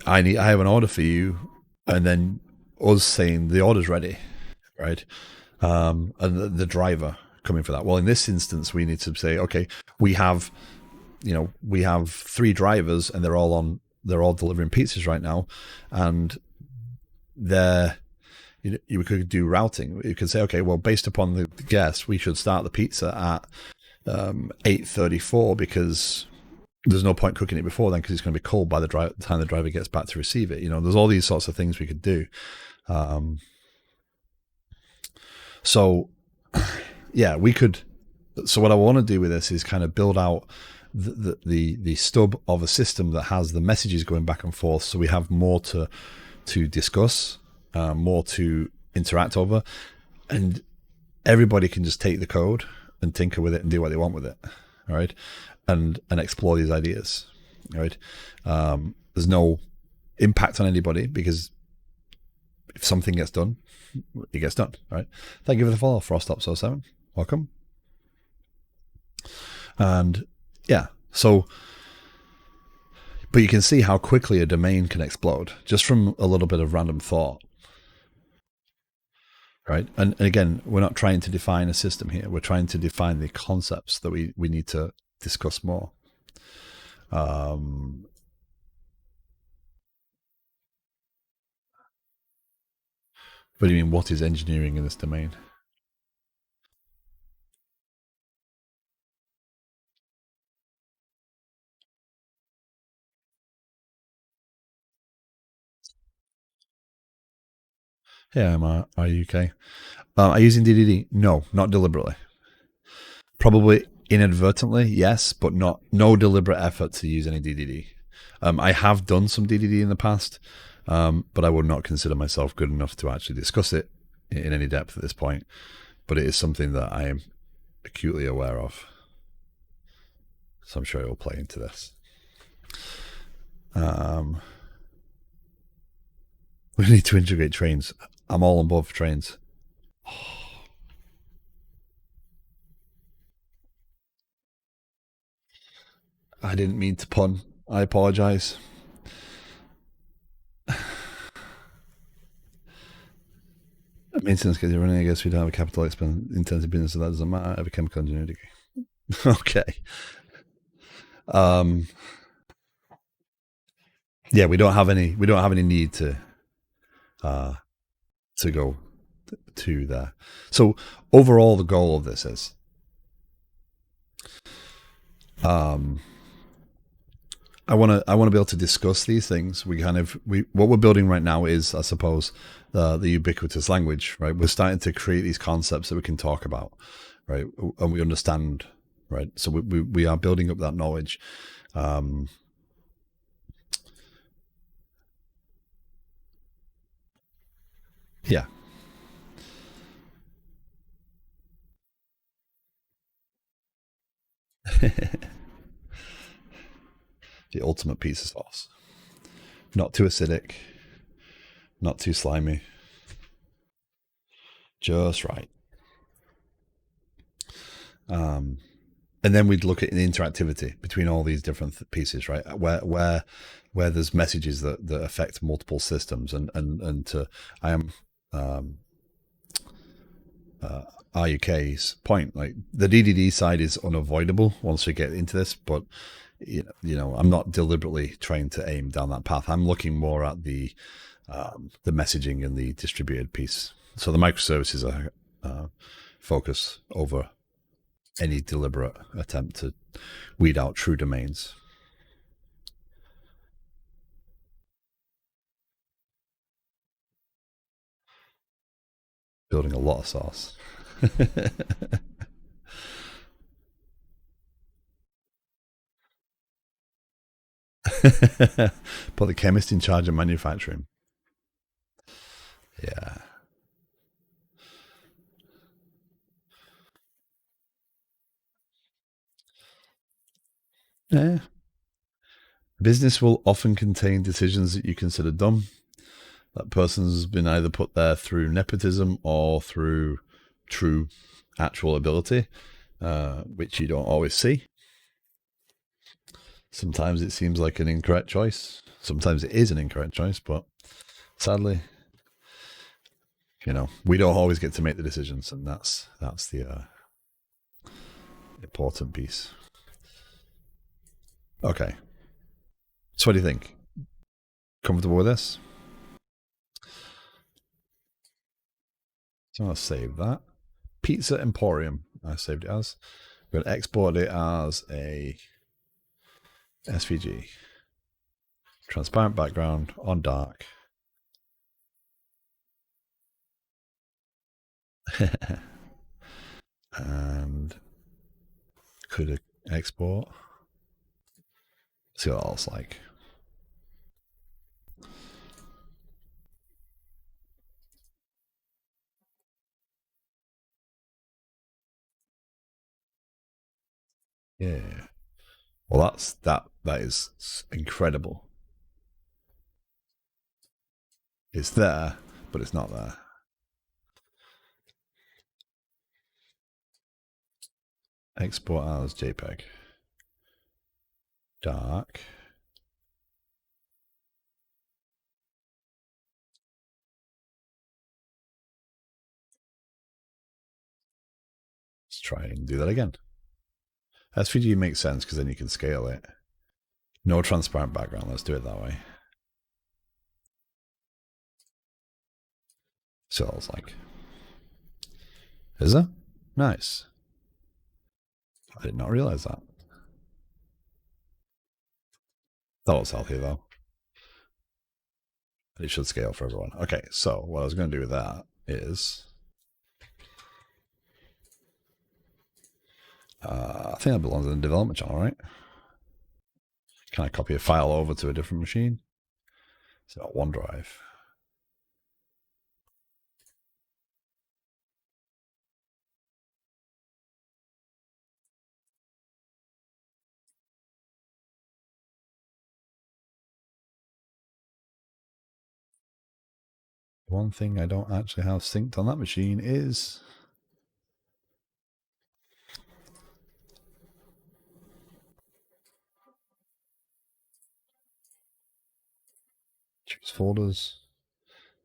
Speaker 2: I have an order for you," and then us saying the order's ready, right? And the driver coming for that. Well, in this instance, we need to say, okay, we have 3 drivers, and they're all delivering pizzas right now, and you could do routing. You could say, okay, well, based upon the guest, we should start the pizza at 8:34 because there's no point cooking it before then because it's going to be cold by the time the driver gets back to receive it. There's all these sorts of things we could do. So yeah, we could. So what I want to do with this is kind of build out the stub of a system that has the messages going back and forth, so we have more to discuss, more to interact over, and everybody can just take the code and tinker with it and do what they want with it, all right, and explore these ideas, all right. There's no impact on anybody because if something gets done, it gets done, right? Thank you for the follow, FrostOps07. Welcome. And yeah, so, but you can see how quickly a domain can explode just from a little bit of random thought, right? And again, we're not trying to define a system here. We're trying to define the concepts that we need to discuss more. What do you mean, what is engineering in this domain? Yeah, are you okay? Are you using DDD? No, not deliberately. Probably inadvertently, yes, but no deliberate effort to use any DDD. I have done some DDD in the past, but I would not consider myself good enough to actually discuss it in any depth at this point. But it is something that I am acutely aware of. So I'm sure it will play into this. We need to integrate trains. I'm all above trains. I didn't mean to pun. I apologize. Maintenance because you're running, I guess we don't have a capital expense intensive business, so that doesn't matter. I have a chemical engineering degree. Okay. Yeah, we don't have any need to go to there. So overall, the goal of this is I want to be able to discuss these things. What we're building right now is, I suppose, the ubiquitous language, right? We're starting to create these concepts that we can talk about, right? And we understand, right? So we are building up that knowledge. The ultimate pizza sauce. Not too acidic, not too slimy. Just right. And then we'd look at the interactivity between all these different pieces, right? Where there's messages that affect multiple systems, and to I am RUK's point, like the DDD side is unavoidable once we get into this, but you know, I'm not deliberately trying to aim down that path. I'm looking more at the messaging and the distributed piece. So the microservices are focus over any deliberate attempt to weed out true domains. Building a lot of sauce. Put the chemist in charge of manufacturing. Yeah. Yeah. Business will often contain decisions that you consider dumb. That person's been either put there through nepotism or through true actual ability, which you don't always see. Sometimes it seems like an incorrect choice. Sometimes it is an incorrect choice, but sadly, you know, we don't always get to make the decisions, and that's the important piece. Okay. So what do you think? Comfortable with this? So I'll save that. Pizza Emporium. I saved it as. We're going to export it as a SVG. Transparent background on dark. And could export. See what else like. Yeah. Well, that is incredible. It's there, but it's not there. Export as JPEG. Dark. Let's try and do that again. SVG makes sense because then you can scale it. No transparent background. Let's do it that way. So I was like, is it? Nice. I did not realize that. That was healthy though. It should scale for everyone. Okay, so what I was going to do with that is, I think that belongs in the development channel, right? Can I copy a file over to a different machine? So OneDrive. One thing I don't actually have synced on that machine is choose folders.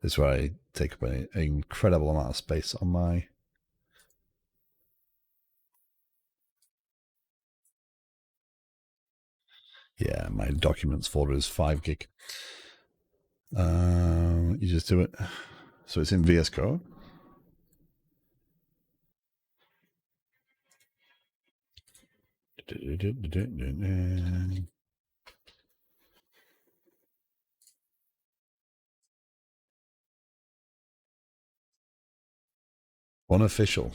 Speaker 2: This is where I take up an incredible amount of space on my my documents folder is 5 gig. You just do it. So it's in VS Code. Unofficial.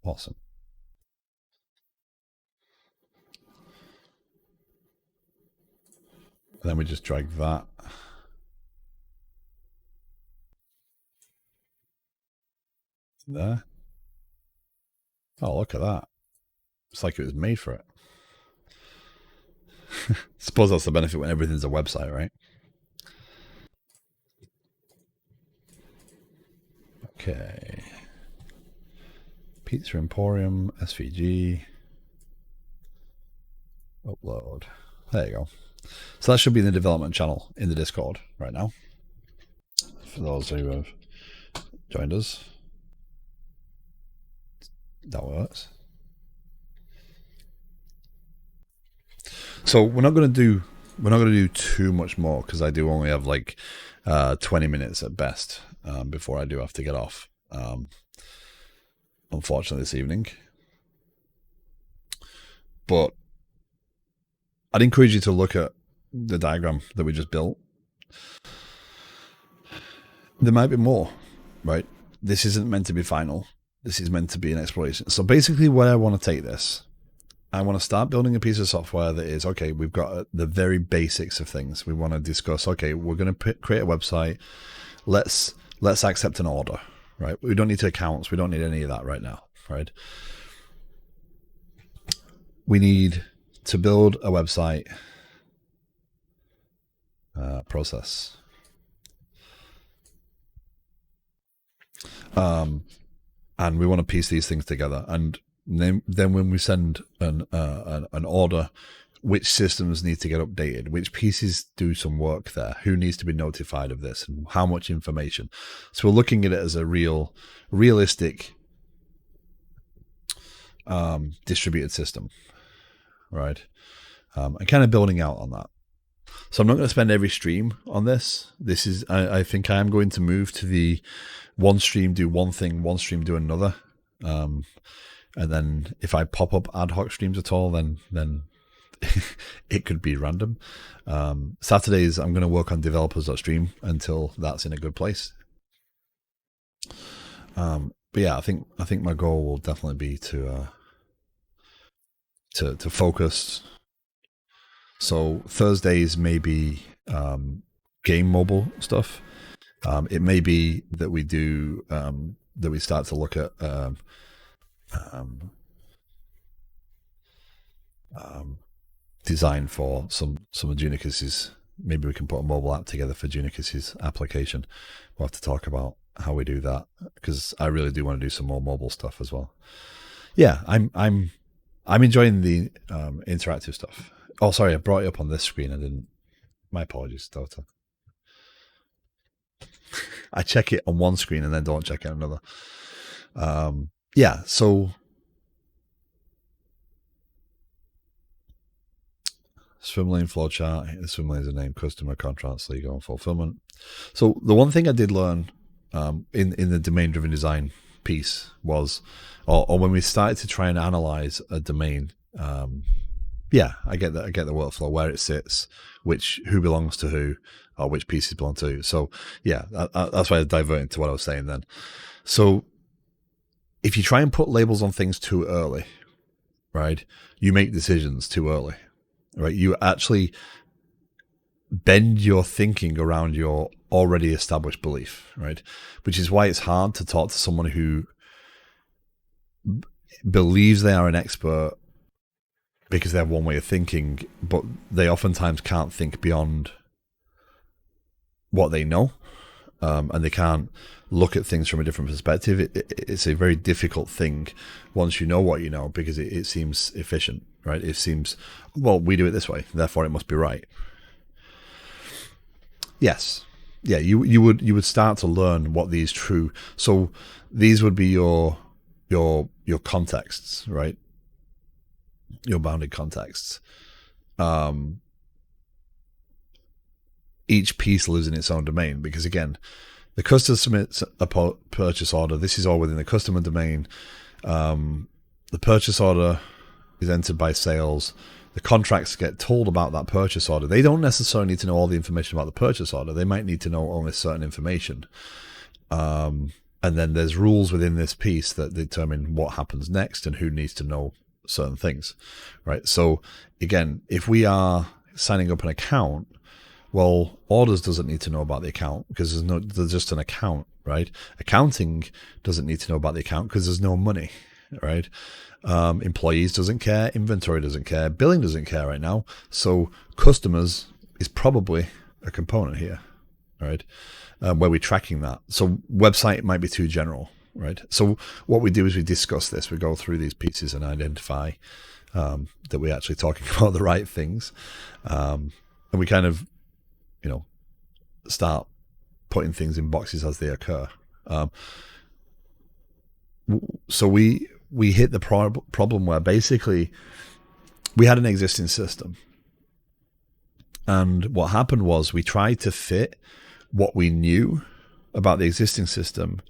Speaker 2: Awesome. And then we just drag that. There. Oh, look at that. It's like it was made for it. Suppose that's the benefit when everything's a website, right? Okay. Pizza Emporium, SVG. Upload. There you go. So that should be in the development channel in the Discord right now. For those who have joined us. That works. So we're not going to do too much more because I do only have like 20 minutes at best before I do have to get off. Unfortunately, this evening. But I'd encourage you to look at the diagram that we just built. There might be more, right? This isn't meant to be final. This is meant to be an exploration. So basically where I want to take this, I want to start building a piece of software that is, okay, we've got the very basics of things. We want to discuss, okay, we're going to create a website. Let's accept an order, right? We don't need to accounts. We don't need any of that right now, right? We need to build a website process. And we want to piece these things together. And then when we send an order, which systems need to get updated, which pieces do some work there, who needs to be notified of this, and how much information. So we're looking at it as a realistic distributed system, right? And kind of building out on that. So I'm not going to spend every stream on this. I think I am going to move to the one stream do one thing, one stream do another. And then if I pop up ad hoc streams at all, then it could be random. Saturdays, I'm going to work on developers.stream until that's in a good place. But yeah, I think my goal will definitely be to focus. So Thursdays may be game mobile stuff. It may be that we do that we start to look at design for some of Junicus's. Maybe we can put a mobile app together for Junicus's application. We'll have to talk about how we do that because I really do want to do some more mobile stuff as well. Yeah, I'm enjoying the interactive stuff. Oh, sorry, I brought it up on this screen. I didn't. My apologies, Dota. I check it on one screen and then don't check it on another. Yeah, so swim lane flowchart. The swim lane is a name, customer contracts, legal and fulfillment. So the one thing I did learn in the domain-driven design piece was, or when we started to try and analyze a domain. Yeah, I get that. I get the workflow, where it sits, who belongs to who, or which pieces belong to who. So yeah, that's why I diverted to what I was saying then. So if you try and put labels on things too early, right, you make decisions too early, right? You actually bend your thinking around your already established belief, right? Which is why it's hard to talk to someone who believes they are an expert because they have one way of thinking, but they oftentimes can't think beyond what they know, and they can't look at things from a different perspective. It's a very difficult thing once you know what you know, because it seems efficient, right? It seems, well, we do it this way, therefore it must be right. Yes. Yeah, you would start to learn what these true. So these would be your contexts, right? Your bounded contexts. Each piece lives in its own domain, because again, the customer submits a purchase order. This is all within the customer domain. The purchase order is entered by sales. The contracts get told about that purchase order. They don't necessarily need to know all the information about the purchase order. They might need to know only certain information. And then there's rules within this piece that determine what happens next and who needs to know certain things, right? So again, if we are signing up an account, well, orders doesn't need to know about the account because there's just an account, right? Accounting doesn't need to know about the account because there's no money, right? Employees doesn't care, inventory doesn't care, billing doesn't care right now. So customers is probably a component here, right? Where we're tracking that. So website might be too general, right? So what we do is we discuss this. We go through these pieces and identify that we're actually talking about the right things. And we kind of, start putting things in boxes as they occur. So we hit the problem where basically we had an existing system. And what happened was we tried to fit what we knew about the existing system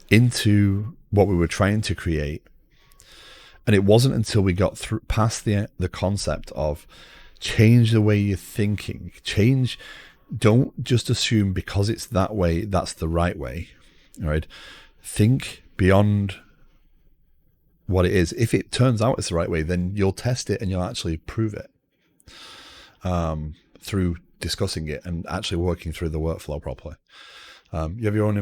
Speaker 2: into what we were trying to create. And it wasn't until we got through past the concept of change the way you're thinking. Don't just assume because it's that way, that's the right way. All right. Think beyond what it is. If it turns out it's the right way, then you'll test it and you'll actually prove it through discussing it and actually working through the workflow properly. You have your own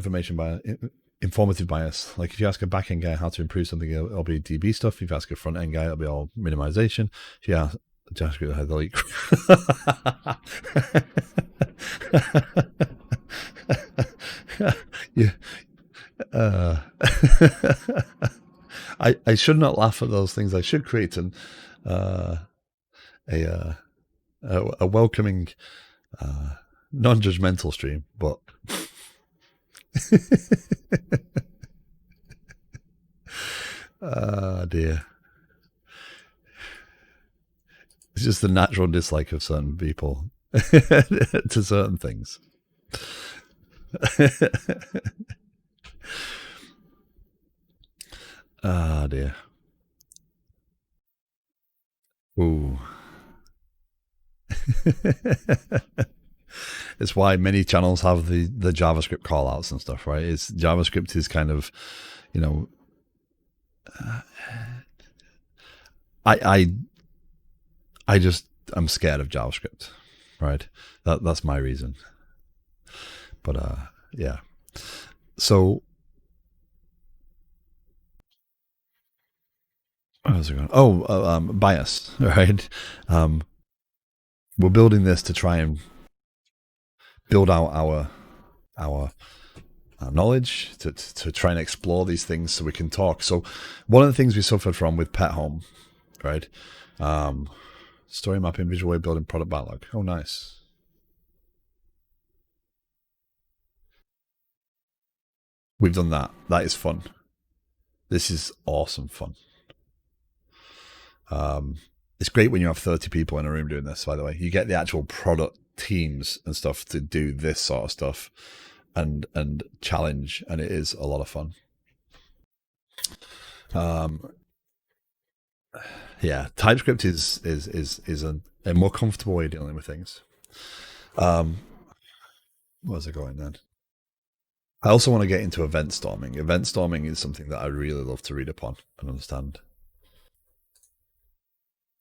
Speaker 2: informative bias. Like if you ask a back-end guy how to improve something, it'll be DB stuff. If you ask a front-end guy, it'll be all minimization. If you ask JavaScript, how delete. Yeah. I should not laugh at those things. I should create a welcoming, non-judgmental stream, but dear. It's just the natural dislike of certain people to certain things. Dear. Ooh. It's why many channels have the JavaScript callouts and stuff, right? JavaScript is kind of, I'm scared of JavaScript, right? That's my reason. But yeah. So how's it going? Oh, bias, right? We're building this to try and build out our knowledge, to try and explore these things so we can talk. So one of the things we suffered from with Pet Home, right? Story mapping, visual way building, product backlog. Oh, nice. We've done that. That is fun. This is awesome fun. It's great when you have 30 people in a room doing this, by the way. You get the actual product teams and stuff to do this sort of stuff and challenge, and it is a lot of fun. Yeah, TypeScript is a more comfortable way of dealing with things. Where's it going then? I also want to get into event storming. Event storming is something that I really love to read upon and understand.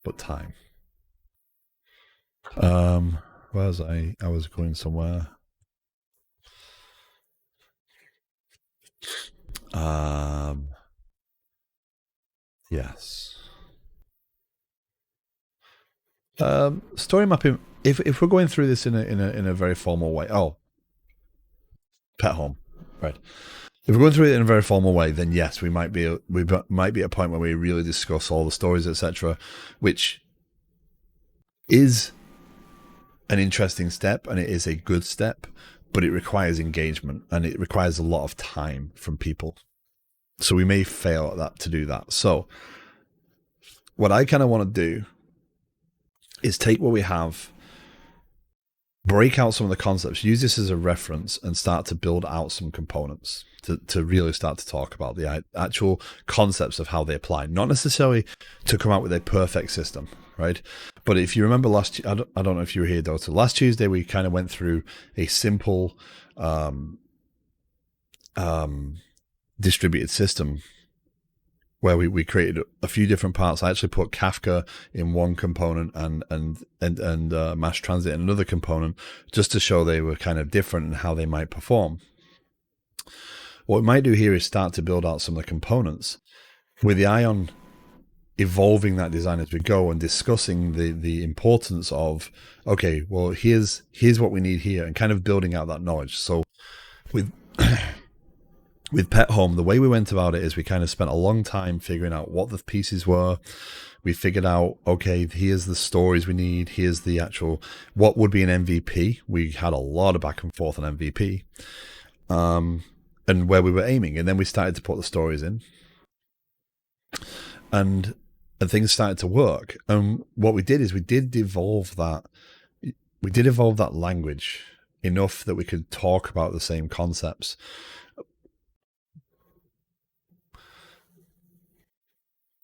Speaker 2: But time. Where was I? I was going somewhere. Yes. Story mapping. If we're going through this in a very formal way. Oh, Pet Home, right? If we're going through it in a very formal way, then yes, we might be at a point where we really discuss all the stories, etc., which is an interesting step and it is a good step, but it requires engagement and it requires a lot of time from people. So we may fail at that to do that. So what I kind of want to do is take what we have, break out some of the concepts, use this as a reference and start to build out some components to really start to talk about the actual concepts of how they apply, not necessarily to come out with a perfect system, right? But if you remember I don't know if you were here, Dota. Last Tuesday, we kind of went through a simple distributed system where we created a few different parts. I actually put Kafka in one component and Mass Transit in another component, just to show they were kind of different and how they might perform. What we might do here is start to build out some of the components with the eye on evolving that design as we go and discussing the importance of, okay, well, here's what we need here, and kind of building out that knowledge. So with with Pet Home, the way we went about it is we kind of spent a long time figuring out what the pieces were. We figured out, okay, here's the stories we need. Here's the actual, what would be an MVP. We had a lot of back and forth on MVP, and where we were aiming. And then we started to put the stories in, and things started to work. And what we did is we did evolve that language enough that we could talk about the same concepts.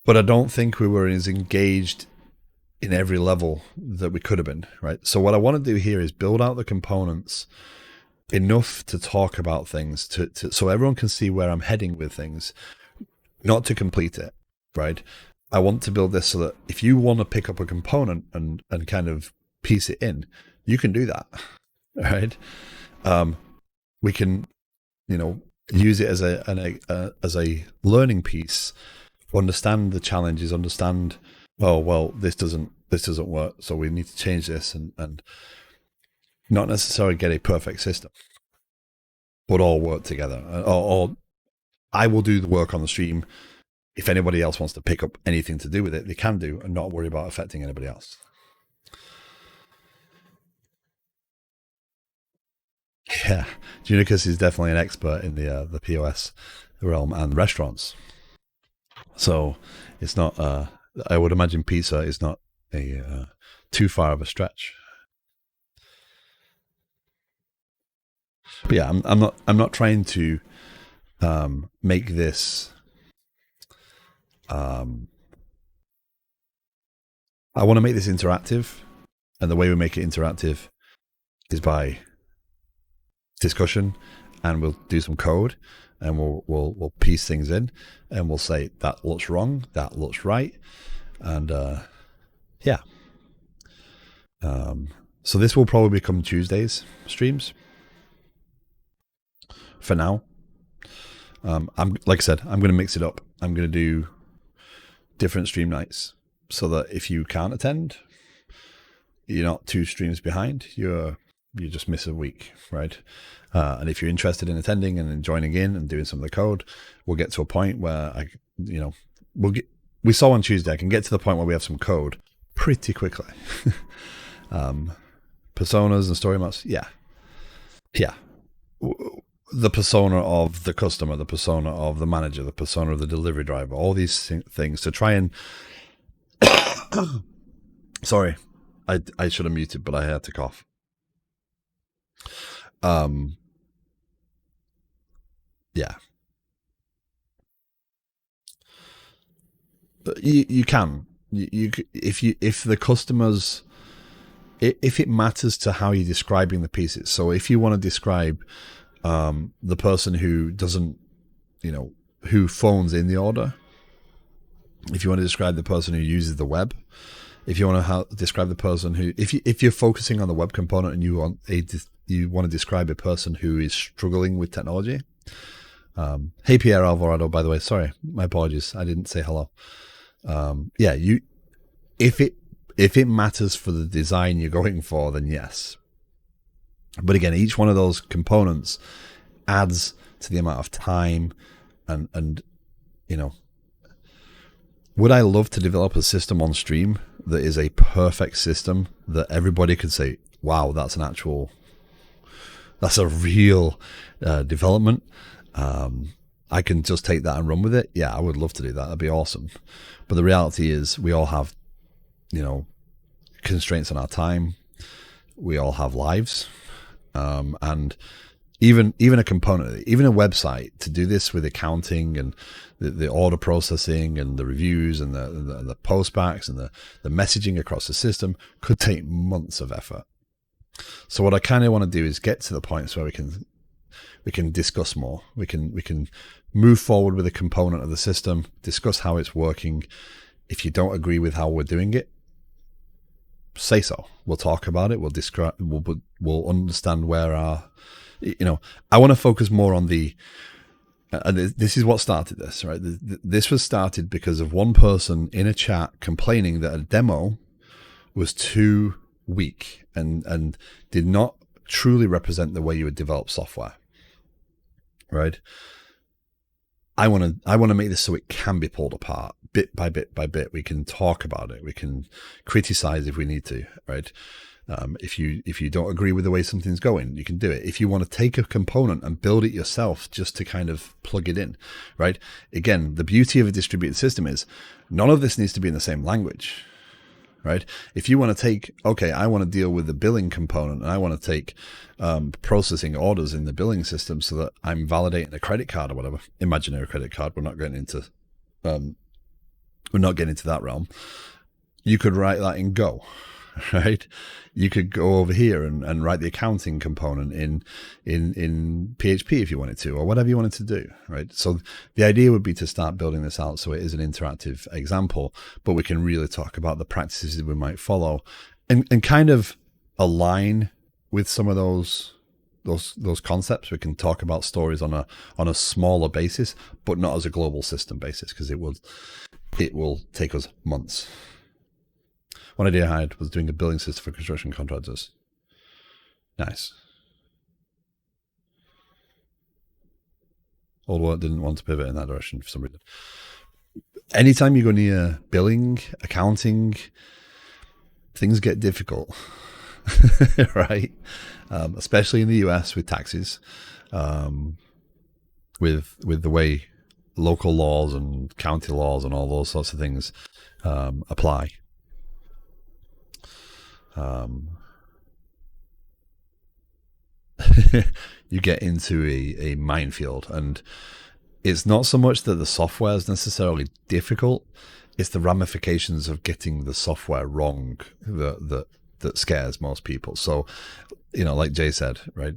Speaker 2: But I don't think we were as engaged in every level that we could have been, right? So what I want to do here is build out the components enough to talk about things, so everyone can see where I'm heading with things, not to complete it, right? I want to build this so that if you want to pick up a component and kind of piece it in, you can do that, right? We can, use it as a learning piece. Understand the challenges, understand, oh, well, this doesn't work, so we need to change this, and not necessarily get a perfect system, but all work together. Or I will do the work on the stream. If anybody else wants to pick up anything to do with it, they can do, and not worry about affecting anybody else. Yeah, Junicus is definitely an expert in the POS realm and restaurants. So it's not, I would imagine pizza is not a too far of a stretch. But yeah, I'm not trying to make this. I want to make this interactive, and the way we make it interactive is by discussion, and we'll do some code, and we'll piece things in, and we'll say that looks wrong, that looks right, and yeah. So this will probably become Tuesdays streams for now. I'm like I said, I'm going to mix it up. I'm going to do different stream nights so that if you can't attend, you're not 2 streams behind. You just miss a week, right? And if you're interested in attending and joining in and doing some of the code, we'll get to a point where we saw on Tuesday, I can get to the point where we have some code pretty quickly. Personas and story maps, yeah. The persona of the customer, the persona of the manager, the persona of the delivery driver, all these things to try and sorry, I should have muted, but I had to cough. Yeah. But you can, if the customers, if it matters to how you're describing the pieces. So if you want to describe the person who doesn't, who phones in the order, if you want to describe the person who uses the web, if you want to describe the person who, if you're focusing on the web component and you want to describe a person who is struggling with technology. Hey Pierre Alvarado, by the way, sorry, my apologies, I didn't say hello. Yeah, if it matters for the design you're going for, then yes. But again, each one of those components adds to the amount of time and would I love to develop a system on stream that is a perfect system that everybody could say, wow, that's a real development. I can just take that and run with it. Yeah, I would love to do that. That'd be awesome. But the reality is we all have, constraints on our time. We all have lives. And even a component, even a website, to do this with accounting and the order processing and the reviews and the postbacks and the messaging across the system could take months of effort. So what I kind of want to do is get to the points where we can discuss more. We can move forward with a component of the system, discuss how it's working. If you don't agree with how we're doing it, say so. We'll talk about it. We'll describe. We'll understand where our. I want to focus more on the and this is what started this, right? This was started because of one person in a chat complaining that a demo was too weak and did not truly represent the way you would develop software, right? I want to make this so it can be pulled apart bit by bit by bit. We can talk about it. We can criticize if we need to, right? If you don't agree with the way something's going, you can do it. If you want to take a component and build it yourself just to kind of plug it in, right? Again, the beauty of a distributed system is none of this needs to be in the same language, right? If you want to take, okay, I want to deal with the billing component and I want to take processing orders in the billing system so that I'm validating a credit card or whatever, imaginary credit card. We're not getting into that realm. You could write that in Go, right? You could go over here and write the accounting component in PHP if you wanted to, or whatever you wanted to do, right? So the idea would be to start building this out so it is an interactive example, but we can really talk about the practices we might follow and kind of align with some of those concepts. We can talk about stories on a smaller basis, but not as a global system basis, because it will take us months. One idea I had was doing a billing system for construction contractors. Nice. Old work didn't want to pivot in that direction for some reason. Anytime you go near billing, accounting, things get difficult, right? Especially in the US with taxes, with the way local laws and county laws and all those sorts of things apply. You get into a minefield, and it's not so much that the software is necessarily difficult, it's the ramifications of getting the software wrong that scares most people. So, like Jay said, right,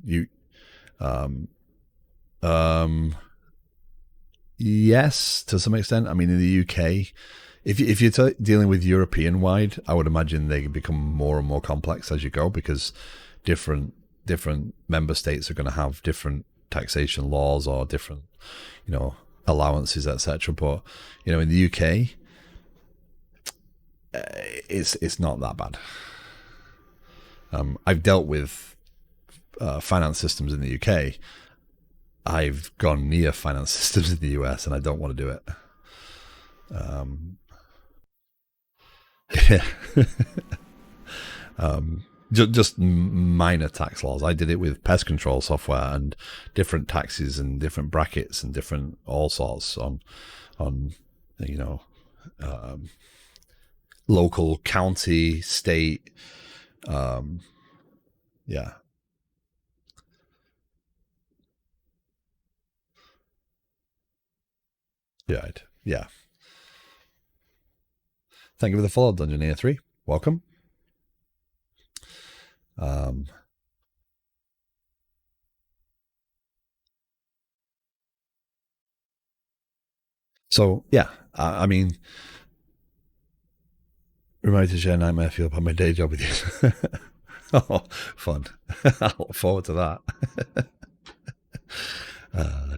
Speaker 2: yes, to some extent. I mean, in the UK, if you're dealing with European wide, I would imagine they become more and more complex as you go, because different member states are going to have different taxation laws or different, allowances, etc. But in the UK, it's not that bad. I've dealt with finance systems in the UK. I've gone near finance systems in the US, and I don't want to do it. Yeah. Just minor tax laws. I did it with pest control software and different taxes and different brackets and different all sorts on local, county, state. Yeah. Right. Yeah. Thank you for the follow, Dungeoneer 3. Welcome. So yeah, I mean, remind me to share Nightmare Fuel upon my day job with you. Oh, fun. I look forward to that.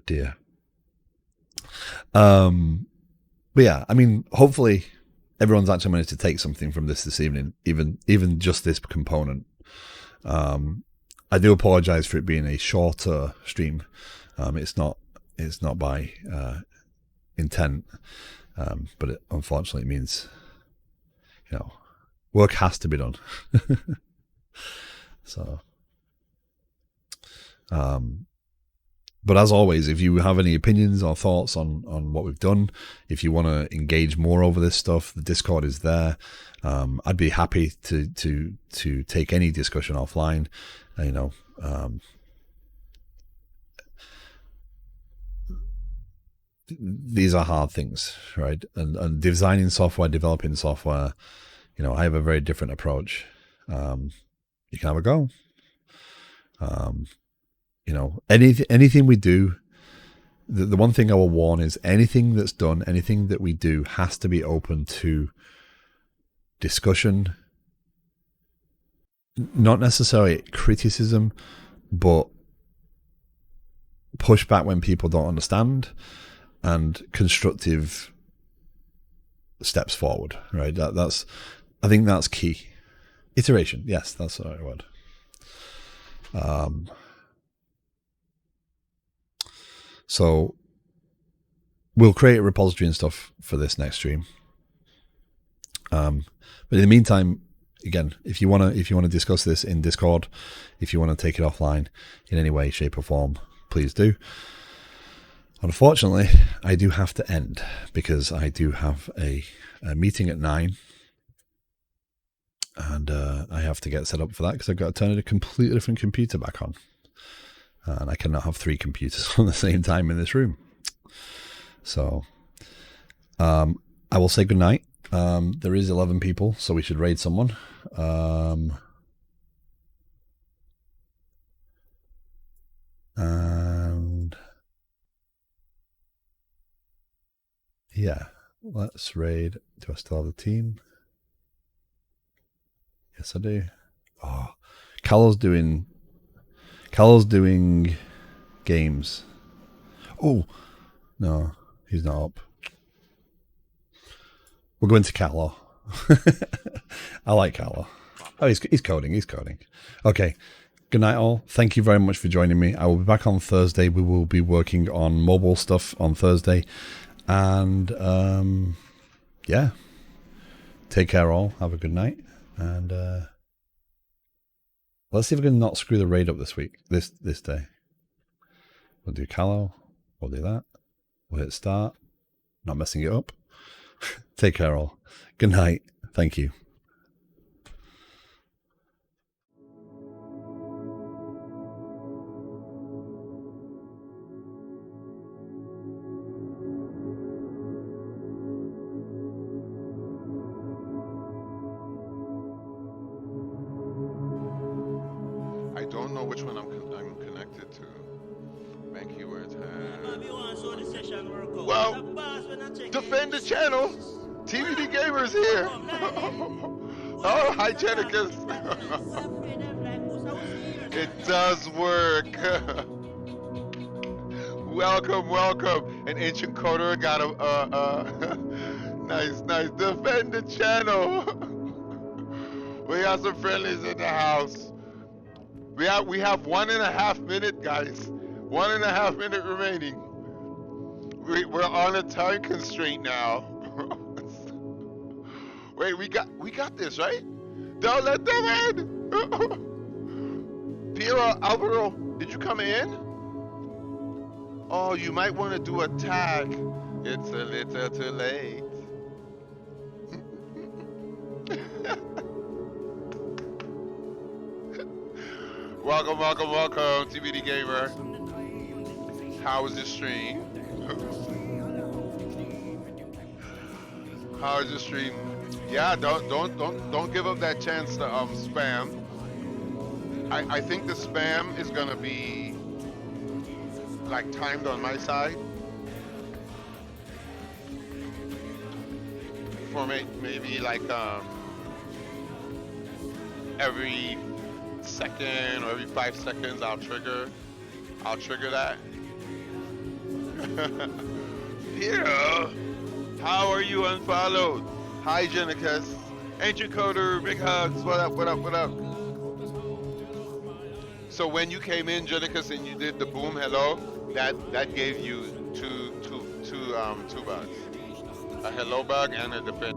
Speaker 2: Dear. But yeah, I mean, hopefully everyone's actually managed to take something from this evening, even just this component. I do apologize for it being a shorter stream. It's not by intent, but it unfortunately means work has to be done. So but as always, if you have any opinions or thoughts on what we've done, if you want to engage more over this stuff, the Discord is there. I'd be happy to take any discussion offline. These are hard things, right? And designing software, developing software, I have a very different approach. You can have a go. Anything we do, the one thing I will warn is anything that's done, anything that we do has to be open to discussion, not necessarily criticism, but pushback when people don't understand, and constructive steps forward. Right. I think that's key. Iteration. Yes, that's the right word. So we'll create a repository and stuff for this next stream. But in the meantime, again, if you want to discuss this in Discord, if you want to take it offline in any way, shape, or form, please do. Unfortunately, I do have to end because I do have a meeting at 9, and I have to get set up for that because I've got to turn a completely different computer back on, and I cannot have 3 computers on the same time in this room. So I will say goodnight. There is 11 people, so we should raid someone. And yeah, let's raid. Do I still have the team? Yes, I do. Oh, Callow's doing games. Oh, no, he's not up. We're going to Callow. I like Callow. Oh, he's coding. He's coding. Okay. Good night, all. Thank you very much for joining me. I will be back on Thursday. We will be working on mobile stuff on Thursday. And, yeah. Take care, all. Have a good night. And let's see if we can not screw the raid up this week. This day. We'll do Callow. We'll do that. We'll hit start. Not messing it up. Take care, all. Good night. Thank you.
Speaker 3: I don't know which one I'm connected to. Bank keywords. Well, defend the channel. TVD Gamers here. Oh, hi, Jenicus. It does work. Welcome. An ancient coder got a nice. Defend the channel. We got some friendlies in the house. We have 1.5 minutes, guys. 1.5 minutes remaining. We're on a time constraint now. Wait, we got this, right? Don't let them in. Piero, Alvaro, did you come in? Oh, you might want to do a tag. It's a little too late. Welcome, TVD Gamer. How was the stream? How was the stream? Yeah, don't give up that chance to spam. I think the spam is gonna be like timed on my side. For maybe like every second or every 5 seconds I'll trigger that. Piero, how are you unfollowed? Hi Jenicus, Ancient Coder, big hugs, what up? So when you came in, Jenicus, and you did the boom hello, that gave you two bugs. A hello bug and a defense.